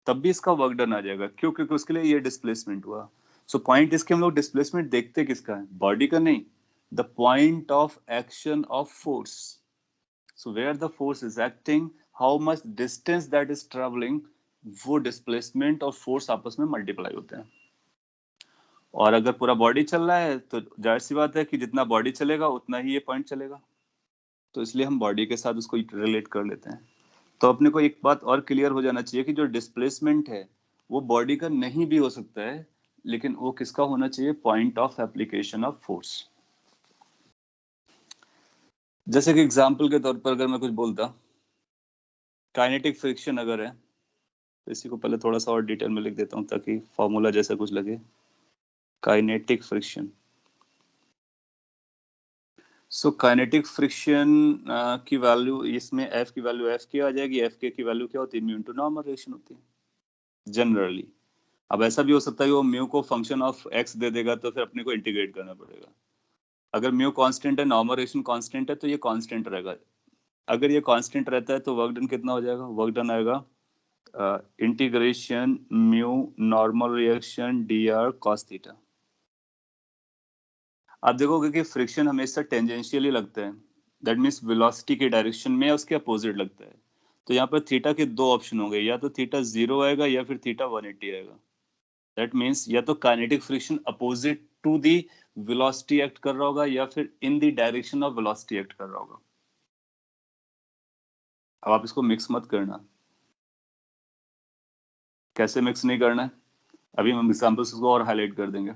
तब भी इसका वर्क डन आ जाएगा। क्यों? क्योंकि उसके लिए ये डिस्प्लेसमेंट हुआ। सो पॉइंट इसके हम लोग डिस्प्लेसमेंट देखते किसका है? बॉडी का नहीं, the point of action of force. So where the force is acting, how much distance that is travelling, वो डिस्प्लेसमेंट और फोर्स आपस में मल्टीप्लाई होते हैं। और अगर पूरा बॉडी चल रहा है तो जाहिर सी बात है कि जितना बॉडी चलेगा उतना ही ये पॉइंट चलेगा, तो इसलिए हम बॉडी के साथ उसको रिलेट कर लेते हैं। तो अपने को एक बात और क्लियर हो जाना चाहिए कि जो डिस्प्लेसमेंट है वो बॉडी का नहीं भी हो सकता है, लेकिन वो किसका होना चाहिए? Point of application of force. जैसे कि एग्जांपल के तौर पर अगर मैं कुछ बोलता, काइनेटिक फ्रिक्शन अगर है, तो इसी को पहले थोड़ा सा और डिटेल में लिख देता हूं ताकि फॉर्मूला जैसा कुछ लगे। Kinetic friction. So kinetic friction की वैल्यू, इसमें एफ की वैल्यू एफ की आ जाएगी। एफ के की वैल्यू क्या होती है? म्यू इनटू नॉर्मल रिएक्शन होती है जनरली। अब ऐसा भी हो सकता है कि वो म्यू को फंक्शन ऑफ एक्स दे देगा, तो फिर अपने को इंटीग्रेट करना पड़ेगा। अगर म्यू कांस्टेंट है, नॉर्मल रिएक्शन कांस्टेंट है, तो ये कांस्टेंट रहेगा। अगर ये कांस्टेंट रहता है तो वर्क डन कितना हो जाएगा? वर्क डन आएगा integration mu normal reaction D R cos theta. आप देखोगे कि फ्रिक्शन हमेशा टेंजेंशियली लगता है, दैट मीन्स वेलोसिटी के डायरेक्शन में या उसके अपोजिट लगता है। तो यहाँ पर थीटा के दो ऑप्शन होंगे, या तो थीटा 0 आएगा या फिर थीटा 180 आएगा। दैट मीन्स या तो kinetic friction opposite to the velocity act कर रहा होगा या फिर in the direction of velocity act कर रहा होगा। अब आप इसको मिक्स मत करना। कैसे मिक्स नहीं करना है, अभी हम एग्जांपल्स को और हाईलाइट कर देंगे।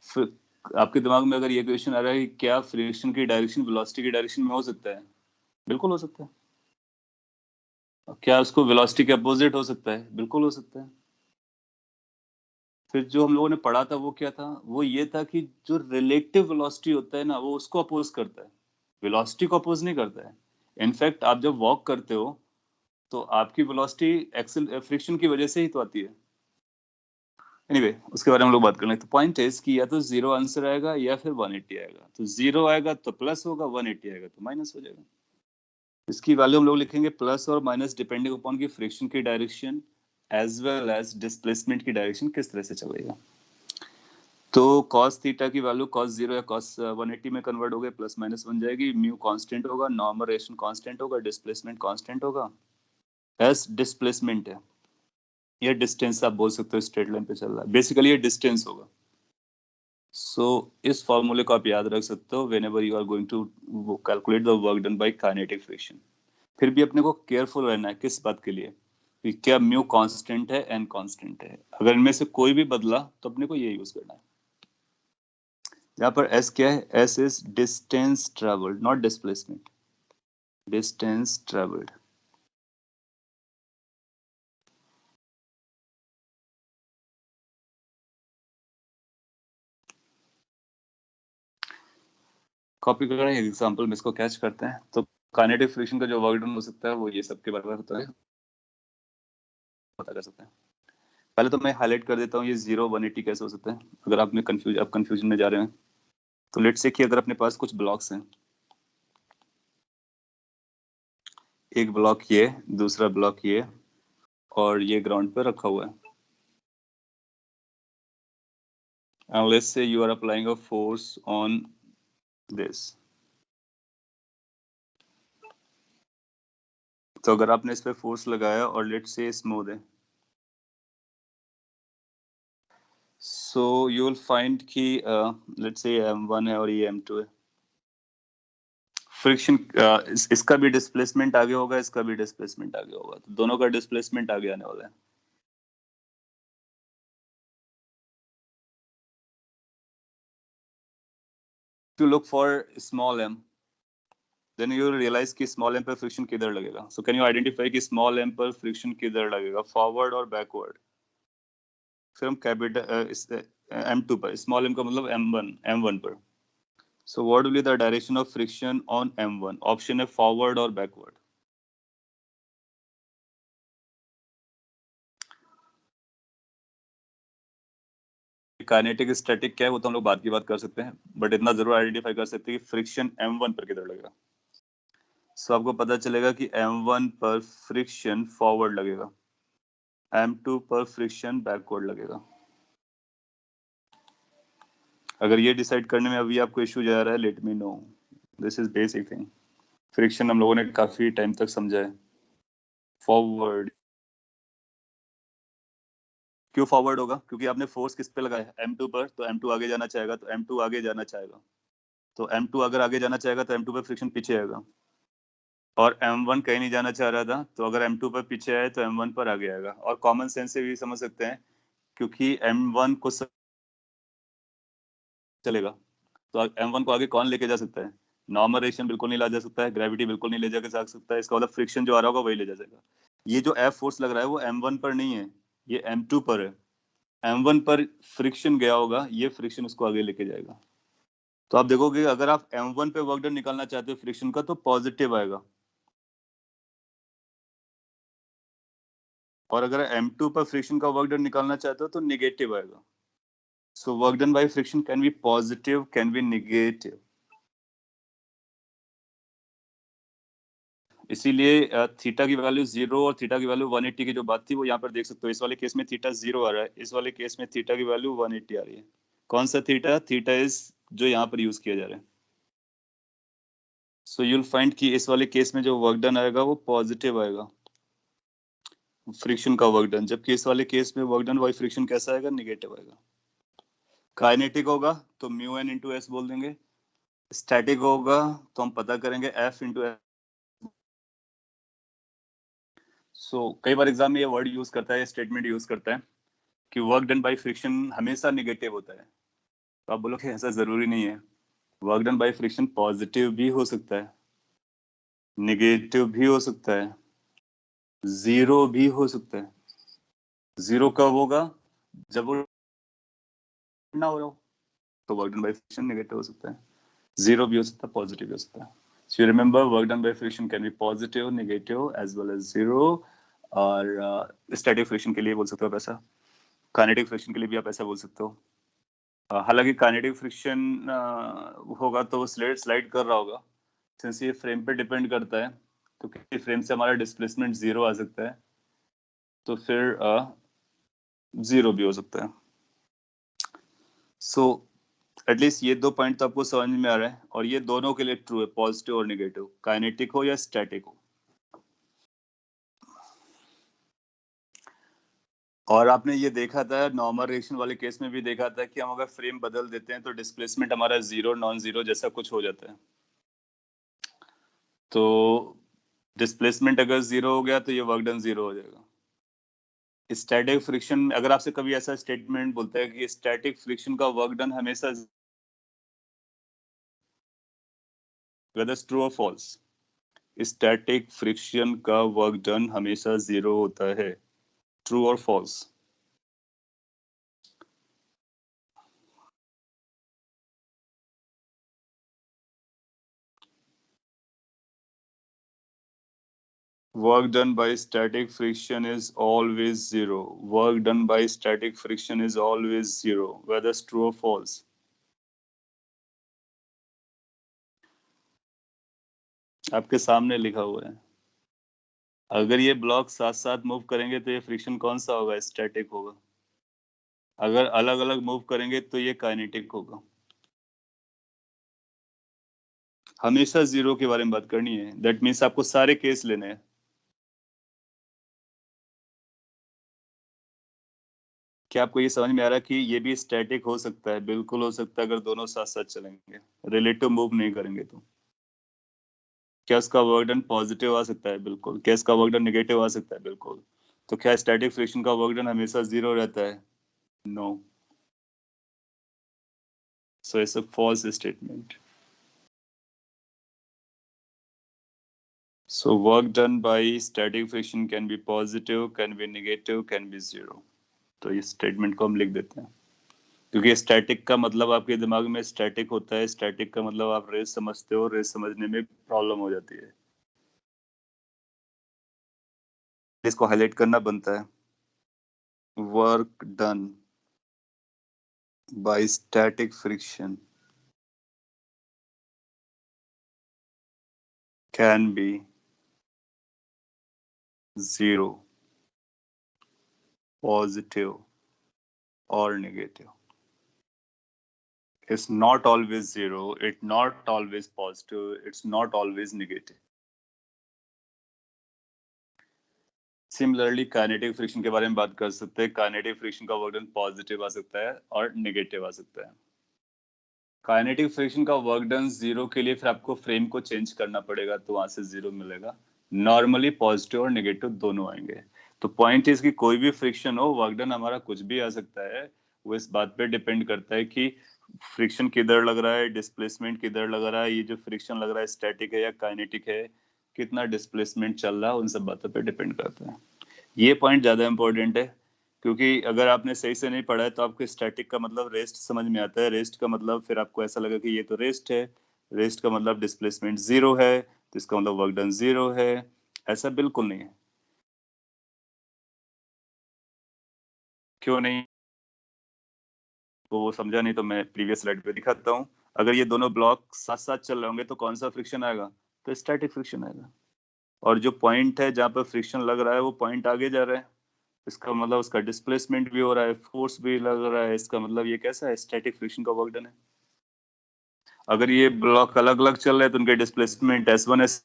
फिर आपके दिमाग में अगर ये क्वेश्चन आ रहा है कि क्या फ्रिक्शन की डायरेक्शन वेलोसिटी की डायरेक्शन में हो सकता है? बिल्कुल हो सकता है। क्या उसको वेलोसिटी के अपोजिट हो सकता है? बिल्कुल हो सकता है। फिर जो हम लोगों ने पढ़ा था वो क्या था? वो ये था कि जो रिलेटिव वेलोसिटी होता है ना, वो उसको अपोज करता है, वेलोसिटी को अपोज नहीं करता है। इनफैक्ट आप जब वॉक करते हो तो आपकी वेलोसिटी एक्सल फ्रिक्शन की वजह से ही तो आती है। एनीवे उसके बारे में हम लोग बात कर लें। तो पॉइंट है कि या तो 0 आंसर आएगा या फिर 180 आएगा। तो 0 आएगा तो प्लस होगा, 180 आएगा तो माइनस हो जाएगा। इसकी वैल्यू हम लोग लिखेंगे प्लस और माइनस डिपेंडिंग अपॉन की फ्रिक्शन की direction as well as displacement की डायरेक्शन किस तरह से चलेगा। तो cos थीटा की वैल्यू cos 0 या cos 180 में कन्वर्ट हो गए, प्लस माइनस बन जाएगी। म्यू कांस्टेंट होगा, नॉर्मल रिएक्शन कांस्टेंट होगा, डिस्प्लेसमेंट कांस्टेंट होगा। एस डिस्प्लेसमेंट है, ये डिस्टेंस आप बोल सकते हो, स्ट्रेट लाइन पे चल रहा है, बेसिकली ये डिस्टेंस होगा। सो इस फॉर्मूले को आप याद रख सकते हो whenever you are going to calculate the work done by kinetic friction. फिर भी अपने को केयरफुल रहना है किस बात के लिए? कि क्या म्यू कांस्टेंट है, एन कांस्टेंट है। अगर इनमें से कोई भी बदला तो अपने को ये यूज करना है। यहाँ पर एस क्या है? S is distance travelled, not displacement, distance travelled. Copy कर रहे हैं एग्जांपल में, इसको कैच करते हैं। तो काइनेटिक फ्रिक्शन का जो वर्क डन हो सकता है वो ये सबके बराबर होता है, पता कर सकते हैं। पहले तो मैं हाईलाइट कर देता हूँ ये 0 180 कैसे हो सकता है, अगर आप कंफ्यूजन में जा रहे हैं। तो लेट्स से कि अगर अपने पास कुछ ब्लॉक्स हैं, एक ब्लॉक ये, दूसरा ब्लॉक ये, और ये ग्राउंड पर रखा हुआ है। And let's say you are applying a force on this. तो अगर आपने इस पे फोर्स लगाया और लेट्स से स्मूथ है, सो यू विल फाइंड कि लेट्स से m1 है और ये m2 है। फ्रिक्शन इसका भी डिस्प्लेसमेंट आगे होगा, इसका भी डिस्प्लेसमेंट आगे होगा, तो दोनों का डिस्प्लेसमेंट आगे आने वाला है। To look for small m, then you will realise कि स्मॉल m पर फ्रिक्शन किधर लगेगा। सो कैन यू आइडेंटिफाई कि स्मॉल m पर फ्रिक्शन किधर लगेगा, फॉरवर्ड और बैकवर्ड। फिर हम कैपिटल m2 पर, स्मॉल m का मतलब m1 पर। So what will be the direction of friction on M1? Option है forward और backward. काइनेटिक स्टैटिक क्या है वो तो हम लोग बाद की बात कर सकते हैं, बट इतना जरूर आइडेंटिफाई कर सकते हैं कि फ्रिक्शन M1 पर किधर लगेगा। सो आपको पता चलेगा कि M1 पर फ्रिक्शन फॉरवर्ड लगेगा। m2 पर फ्रिक्शन बैकवर्ड लगेगा। अगर ये डिसाइड करने में अभी आपको इश्यू जा रहा है, let me know, this is basic thing. Friction हम लोगों ने काफी टाइम तक समझा है। फॉरवर्ड, क्यों फॉरवर्ड होगा? क्योंकि आपने फोर्स किस पे लगाया, m2 पर, तो m2 आगे जाना चाहेगा, तो m2 आगे जाना चाहेगा। तो m2 अगर आगे जाना चाहेगा तो m2 पर फ्रिक्शन पीछे आएगा, और m1 कहीं नहीं जाना चाह रहा था, तो अगर m2 पर पीछे आए तो m1 पर आगे आएगा। और कॉमन सेंस से भी समझ सकते हैं, क्योंकि m1 को चलेगा, तो m1 को आगे कौन लेके जा सकता है? नॉर्मल रेशन बिल्कुल नहीं ला जा सकता है, ग्रेविटी बिल्कुल नहीं ले जाके जा सकता है, इसका मतलब फ्रिक्शन जो आ रहा होगा वही ले जा जाएगा। ये जो एफ फोर्स लग रहा है वो m1 पर नहीं है, ये m2 पर है। m1 पर फ्रिक्शन गया होगा, ये फ्रिक्शन उसको आगे लेके जाएगा। तो आप देखोगे अगर आप m1 पे वर्क डन निकालना चाहते हो फ्रिक्शन का, तो पॉजिटिव आएगा, और अगर m2 पर फ्रिक्शन का वर्क डन निकालना चाहते हो तो निगेटिव आएगा। सो work done by friction can be positive, can B negative. इसीलिए थीटा की वैल्यू 0 और थीटा की वैल्यू 180 की जो बात थी वो यहाँ पर देख सकते हो। इस वाले केस में थीटा 0 आ रहा है, इस वाले केस में थीटा की वैल्यू 180 आ रही है। कौन सा थीटा? थीटा इज जो यहाँ पर यूज किया जा रहा है। सो यूल फाइंड कि इस वाले केस में जो वर्क डन आएगा वो पॉजिटिव आएगा, फ्रिक्शन का वर्क डन, जबकि इस वाले केस में वर्क डन बाय फ्रिक्शन कैसा आएगा? निगेटिव आएगा। काइनेटिक होगा तो म्यू एन इंटू एस बोल देंगे, स्टैटिक होगा तो हम पता करेंगे एफ इंटू एस। सो कई बार एग्जाम में ये वर्ड यूज करता है, स्टेटमेंट यूज करता है कि वर्क डन बाय फ्रिक्शन हमेशा निगेटिव होता है। तो आप बोलोगे ऐसा जरूरी नहीं है, work done by friction positive भी हो सकता है, निगेटिव भी हो सकता है, जीरो भी हो सकता है। जीरो कब होगा? जब वो ना हो रहा हो, तो work done by friction negative हो सकता है। जीरो भी हो सकता है, पॉजिटिव भी हो सकता है। So you remember work done by friction can be positive, negative as well as zero. और स्टैटिक फ्रिक्शन के लिए बोल सकते हो आप ऐसा, काइनेटिक फ्रिक्शन के लिए भी आप ऐसा बोल सकते हो। हालांकि काइनेटिक फ्रिक्शन होगा तो वो स्लेट स्लाइड कर रहा होगा, सिंस ये फ्रेम पे डिपेंड करता है, तो किसी फ्रेम से हमारा डिस्प्लेसमेंट जीरो आ सकता है, तो फिर जीरो भी हो सकता है। सो एटलीस्ट ये दो पॉइंट तो आपको समझ में आ रहा है, और ये दोनों के लिए ट्रू है, पॉजिटिव और नेगेटिव, काइनेटिक हो या स्टैटिक हो। और आपने ये देखा था नॉर्मल रिएक्शन वाले केस में भी देखा था कि हम अगर फ्रेम बदल देते हैं तो डिस्प्लेसमेंट हमारा जीरो नॉन जीरो जैसा कुछ हो जाता है। तो डिस्प्लेसमेंट अगर जीरो हो गया तो ये वर्क डन जीरो हो जाएगा। स्टैटिक फ्रिक्शन, अगर आपसे कभी ऐसा स्टेटमेंट बोलता है कि स्टैटिक फ्रिक्शन का वर्क डन हमेशा, वेदर ट्रू और फॉल्स, स्टैटिक फ्रिक्शन का वर्क डन हमेशा जीरो होता है, ट्रू और false? Work done by static friction is always zero. Work done by static friction is always zero, whether it's true or false. आपके सामने लिखा हुआ है। अगर ये ब्लॉक साथ साथ मूव करेंगे तो ये फ्रिक्शन कौन सा होगा? स्टैटिक होगा। अगर अलग अलग मूव करेंगे तो ये काइनेटिक होगा। हमेशा जीरो के बारे में बात करनी है, दैट मीन्स आपको सारे केस लेने हैं। क्या आपको ये समझ में आ रहा है कि ये भी स्टैटिक हो सकता है? बिल्कुल हो सकता है, अगर दोनों साथ साथ चलेंगे, रिलेटिव मूव नहीं करेंगे तो। क्या उसका वर्क डन पॉजिटिव आ सकता है? बिल्कुल। क्या इसका वर्क डन नेगेटिव आ सकता है? बिल्कुल। तो क्या स्टैटिक फ्रिक्शन का वर्क डन हमेशा जीरो रहता है? No. So it's a false statement. So work done by static friction can be positive, can be negative, can be zero. तो इस स्टेटमेंट को हम लिख देते हैं, क्योंकि स्टैटिक का मतलब आपके दिमाग में स्टैटिक होता है, स्टैटिक का मतलब आप रेस समझते हो, रेस समझने में प्रॉब्लम हो जाती है, इसको हाईलाइट करना बनता है। Work done by static friction can be zero, positive or negative. It's not always zero, it's not always positive, it's not always negative. Similarly kinetic friction के बारे में बात कर सकते हैं. काइनेटिक फ्रिक्शन का वर्क डन पॉजिटिव आ सकता है और नेगेटिव आ सकता है. काइनेटिक फ्रिक्शन का वर्क डन जीरो के लिए फिर आपको फ्रेम को चेंज करना पड़ेगा, तो वहां से जीरो मिलेगा. नॉर्मली पॉजिटिव और नेगेटिव दोनों आएंगे. तो पॉइंट इज कि कोई भी फ्रिक्शन हो, वर्क डन हमारा कुछ भी आ सकता है. वो इस बात पे डिपेंड करता है कि फ्रिक्शन किधर लग रहा है, डिस्प्लेसमेंट किधर लग रहा है, ये जो फ्रिक्शन लग रहा है स्टैटिक है या काइनेटिक है, कितना डिस्प्लेसमेंट चल रहा है, उन सब बातों पे डिपेंड करता है. ये पॉइंट ज्यादा इंपॉर्टेंट है, क्योंकि अगर आपने सही से नहीं पढ़ा है तो आपको स्टैटिक का मतलब रेस्ट समझ में आता है. रेस्ट का मतलब फिर आपको ऐसा लगा कि ये तो रेस्ट है, रेस्ट का मतलब डिस्प्लेसमेंट जीरो है, तो इसका मतलब वर्क डन जीरो है. ऐसा बिल्कुल नहीं है. क्यों नहीं? तो वो समझा नहीं तो मैं प्रीवियस स्लाइड पे दिखाता हूँ. अगर ये दोनों ब्लॉक साथ साथ चल रहे होंगे तो कौन सा फ्रिक्शन आएगा? तो स्टैटिक फ्रिक्शन आएगा. और जो पॉइंट है जहाँ पर फ्रिक्शन लग रहा है वो पॉइंट आगे जा रहा है, इसका मतलब उसका डिस्प्लेसमेंट भी हो रहा है, फोर्स भी लग रहा है, इसका मतलब ये कैसा है? स्टैटिक फ्रिक्शन का वर्क डन है. अगर ये ब्लॉक अलग अलग चल रहे हैं तो उनके डिस्प्लेसमेंट S1 S,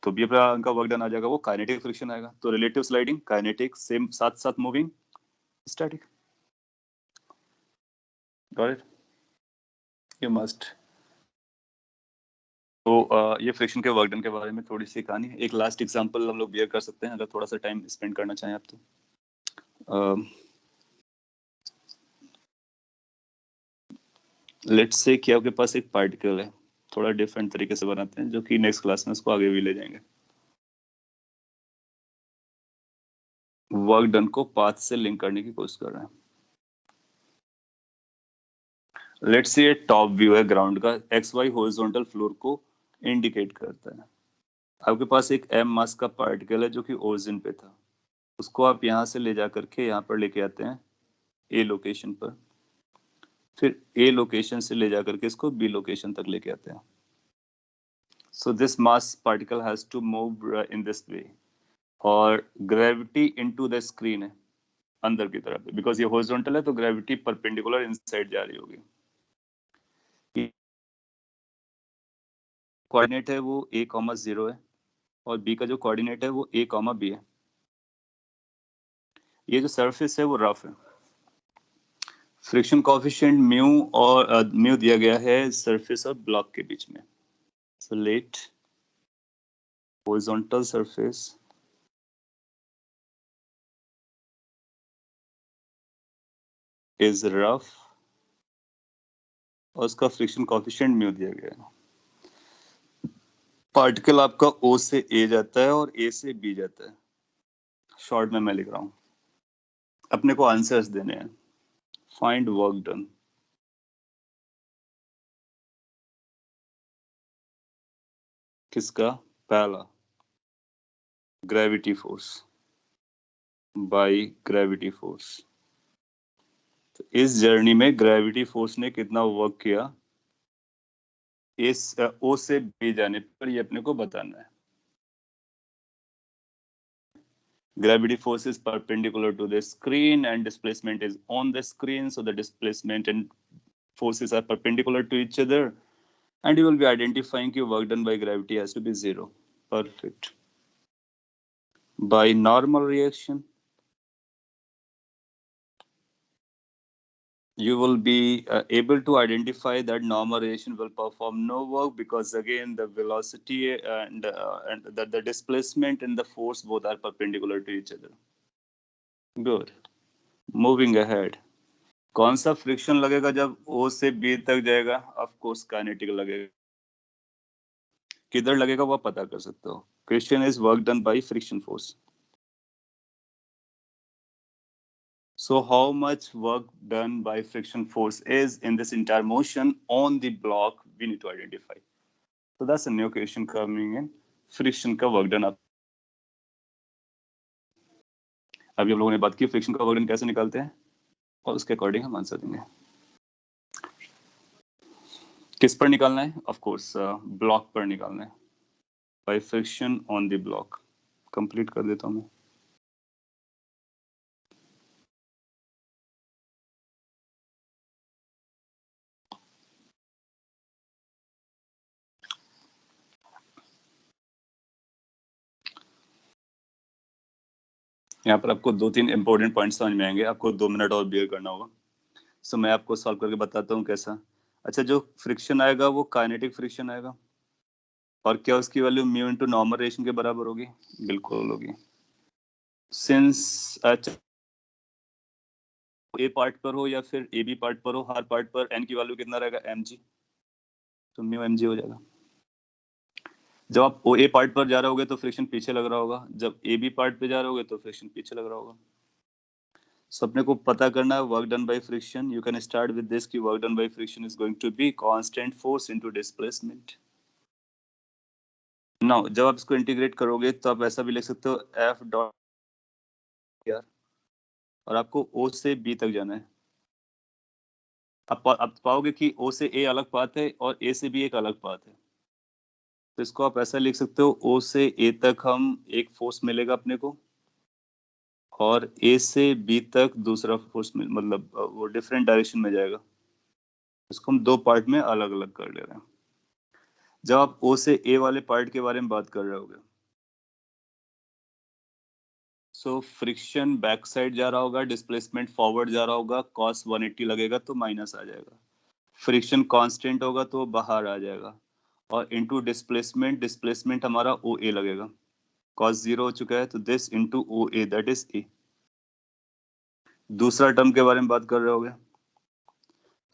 तो भी अपना उनका वर्क डन आ जाएगा, वो काइनेटिक फ्रिक्शन आएगा. तो रिलेटिव स्लाइडिंग, काइनेटिक, सेम साथ साथ moving, static. Got it? You must. तो ये फ्रिक्शन के वर्क डन के बारे में थोड़ी सी कहानी है. एक लास्ट एग्जांपल हम लोग बियर कर सकते हैं अगर थोड़ा सा टाइम स्पेंड करना चाहें आप तो. लेट्स से कि आपके पास एक पार्टिकल है, थोड़ा डिफरेंट तरीके से बनाते हैं जो कि नेक्स्ट क्लास में उसको आगे भी ले जाएंगे. वर्क डन को पाथ से लिंक करने की कोशिश कर रहे हैं. लेट्स से टॉप व्यू है ग्राउंड का, एक्स वाई हॉरिजॉन्टल फ्लोर को इंडिकेट करता है. आपके पास एक m मास का पार्टिकल है जो कि ओरिजिन पे था, उसको आप यहाँ से ले जा करके यहाँ पर लेके आते हैं ए लोकेशन पर, फिर ए लोकेशन से ले जा करके इसको बी लोकेशन तक लेके आते हैं. So this mass particle has to move in this way, और ग्रेविटी इनटू द स्क्रीन है अंदर की तरफ, बिकॉज ये हॉरिजॉन्टल है तो ग्रेविटी परपेंडिकुलर इनसाइड जा रही होगी. कोऑर्डिनेट है वो a,0 है, और b का जो कोऑर्डिनेट है वो a,b है. ये जो सरफेस है वो रफ है. फ्रिक्शन कोएफिशिएंट म्यू, और म्यू दिया गया है सरफेस और ब्लॉक के बीच में. So let horizontal surface is rough, और उसका फ्रिक्शन कोएफिशिएंट म्यू दिया गया है. पार्टिकल आपका O से A जाता है और A से B जाता है. शॉर्ट में मैं लिख रहा हूं, अपने को आंसर्स देने हैं. Find work done. किसका? पहला, gravity force by gravity force. तो इस जर्नी में ग्रेविटी फोर्स ने कितना वर्क किया इस O से B जाने पर, ये अपने को बताना है. Gravity force is perpendicular to the screen and displacement is on the screen, so the displacement and forces are perpendicular to each other, and you will be identifying कि work done by gravity has to be zero. Perfect. By normal reaction, you will be able to identify that normal reaction will perform no work, because again the velocity and the displacement and the force both are perpendicular to each other. Good. Moving ahead. कौन सा friction लगेगा जब O से B तक जाएगा? Of course kinetic लगेगा. किधर लगेगा वो पता कर सकते हो. Question is work done by friction force. So how much work done by friction force is in this entire motion on the block, we need to identify. So that's a new question coming in. Friction का work done. अभी हम लोगों ने बात की friction का work done कैसे निकालते हैं, और उसके अकॉर्डिंग हम आंसर देंगे. किस पर निकालना है? ऑफ कोर्स ब्लॉक पर निकालना है. By friction on the block. Complete कर देता हूँ मैं. यहाँ पर आपको 2-3 इंपॉर्टेंट पॉइंट्स समझ में आएंगे, आपको 2 मिनट और बियर करना होगा। सो मैं आपको सॉल्व करके बताता हूँ कैसा। अच्छा, जो फ्रिक्शन आएगा वो काइनेटिक फ्रिक्शन आएगा, और क्या उसकी value mu into normal ration के बराबर होगी? बिल्कुल होगी। सिंस ए पार्ट पर हो या फिर ए बी पार्ट पर हो, हर पार्ट पर एन की वैल्यू कितना रहेगा? mg, तो म्यू mg हो जाएगा। जब आप ओ ए पार्ट पर जा रहे होगे तो फ्रिक्शन पीछे लग रहा होगा, जब ए बी पार्ट पे जा रहे होगे तो फ्रिक्शन पीछे लग रहा होगा। सो अपने को पता करना है work done by friction. You can start with this कि work done by friction is going to be constant force into displacement. Now जब आप इसको इंटीग्रेट करोगे तो आप ऐसा भी लिख सकते हो एफ डॉट आर, और आपको ओ से बी तक जाना है। आप पाओगे कि ओ से ए अलग पाथ है और ए से बी एक अलग पाथ है, तो इसको आप ऐसा लिख सकते हो ओ से ए तक हम एक फोर्स मिलेगा अपने को, और ए से बी तक दूसरा फोर्स मतलब वो डिफरेंट डायरेक्शन में जाएगा। इसको हम दो पार्ट में अलग अलग कर ले रहे हैं। जब आप ओ से ए वाले पार्ट के बारे में बात कर रहे होगे, सो फ्रिक्शन बैक साइड जा रहा होगा, डिस्प्लेसमेंट फॉरवर्ड जा रहा होगा, cos 180 लगेगा तो माइनस आ जाएगा। फ्रिक्शन कांस्टेंट होगा तो बाहर आ जाएगा, और इनटू डिस्प्लेसमेंट, डिस्प्लेसमेंट हमारा ओ ए लगेगा। cos 0 हो चुका है तो this into O A, that is A. दूसरा टर्म के बारे में बात कर रहे होगे,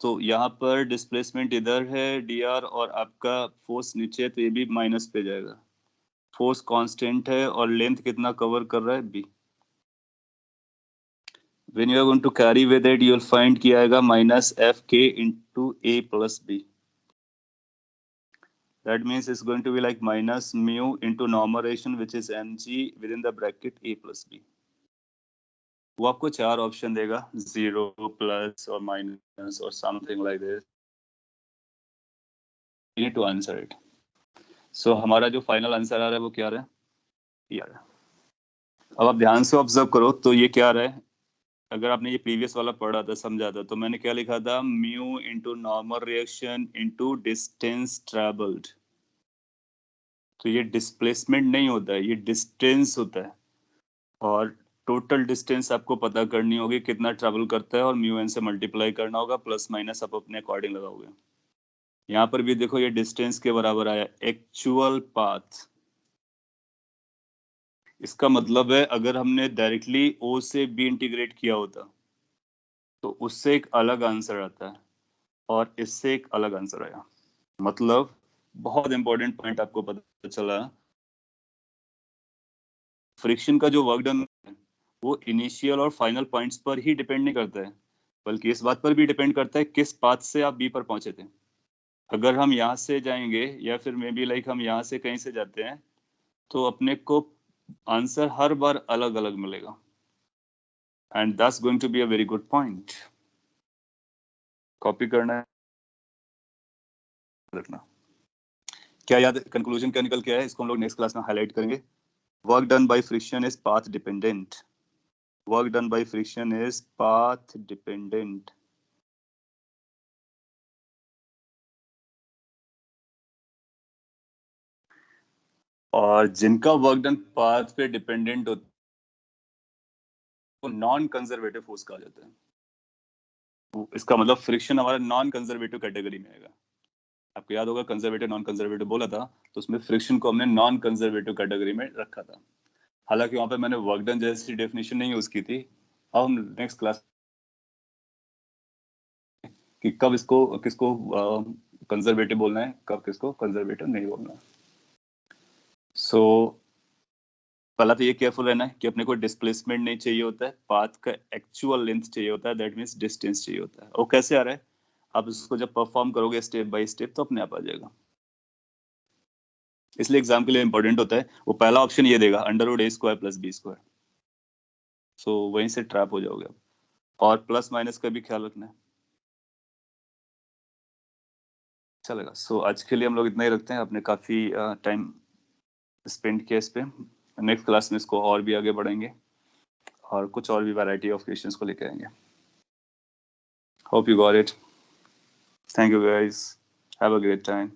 तो यहाँ पर डिस्प्लेसमेंट इधर है dr, और आपका फोर्स नीचे है तो ये भी माइनस पे जाएगा। फोर्स कांस्टेंट है और लेंथ कितना कवर कर रहा है? b। when you are going to carry with it, you will find कि आएगा minus fk into a plus b. That means it's going to be like minus mu into normal relation which is mg within the bracket a plus b. वो आपको चार option देगा, 0 plus और minus और something like this. You need to answer it. So हमारा जो final answer आ रहा है वो क्या आ रहा है? ये आ रहा है। अब आप ध्यान से ऑब्जर्व करो तो ये क्या आ रहा है। अगर आपने ये प्रीवियस वाला पढ़ा था, समझा था, तो मैंने क्या लिखा था? Mu into normal reaction into distance travelled. तो ये डिस्प्लेसमेंट नहीं होता है, ये डिस्टेंस होता है, और टोटल डिस्टेंस आपको पता करनी होगी कितना ट्रेवल करता है, और म्यू एन से मल्टीप्लाई करना होगा, प्लस माइनस आप अपने अकॉर्डिंग लगाओगे। यहाँ पर भी देखो ये डिस्टेंस के बराबर आया, एक्चुअल पाथ। इसका मतलब है अगर हमने डायरेक्टली ओ से बी इंटीग्रेट किया होता तो उससे एक अलग आंसर आता है, और इससे एक अलग आंसर आया। मतलब बहुत इंपॉर्टेंट पॉइंट आपको पता चला, फ्रिक्शन का जो वर्क डन है वो इनिशियल और फाइनल पॉइंट्स पर ही डिपेंड नहीं करता है, बल्कि इस बात पर भी डिपेंड करता है किस पाथ से आप बी पर पहुंचे थे। अगर हम यहाँ से जाएंगे या फिर मे बी लाइक हम यहाँ से कहीं से जाते हैं, तो अपने को आंसर हर बार अलग अलग मिलेगा, and that's going to be a very good point. Copy करना है, रखना। क्या याद, कंक्लूजन क्या निकल के आया, इसको हम लोग नेक्स्ट क्लास में हाईलाइट करेंगे। Work done by friction is path dependent. Work done by friction is path dependent. और जिनका वर्क डन पाथ पे डिपेंडेंट होता है वो नॉन कंजर्वेटिव फोर्स कहा जाता है। इसका मतलब फ्रिक्शन हमारा नॉन कंजर्वेटिव कैटेगरी में आएगा। आपको याद होगा कंजर्वेटिव नॉन कंजर्वेटिव बोला था, तो उसमें फ्रिक्शन को हमने नॉन कंजर्वेटिव कैटेगरी में रखा था। हालांकि वहां पे मैंने वर्क डन जैसी डेफिनेशन नहीं यूज की थी। अब हम नेक्स्ट क्लास कि कब इसको किसको कंजर्वेटिव बोलना है, कब किसको कंजर्वेटिव नहीं बोलना है। सो पहला तो ये केयरफुल रहना है कि अपने को डिस्प्लेसमेंट नहीं चाहिए होता है, पाथ का एक्चुअल लेंथ चाहिए होता है, दैट मींस डिस्टेंस चाहिए होता है। वो कैसे आ रहा है, आप इसको जब परफॉर्म करोगे स्टेप बाय स्टेप तो अपने आप आ जाएगा। इसलिए एग्जाम के लिए इंपॉर्टेंट होता है, वो पहला ऑप्शन ये देगा √a² + b²। सो वहीं से ट्रैप हो जाओगे आप। और प्लस माइनस का भी ख्याल रखना है। चलेगा। सो आज के लिए हम लोग इतना ही रखते हैं, आपने काफी टाइम स्पेंड किया इस पे। नेक्स्ट क्लास में इसको और भी आगे बढ़ेंगे और कुछ और भी वैरायटी ऑफ क्वेश्चंस को लेकर आएंगे। Hope you got it. Thank you guys, have a great time.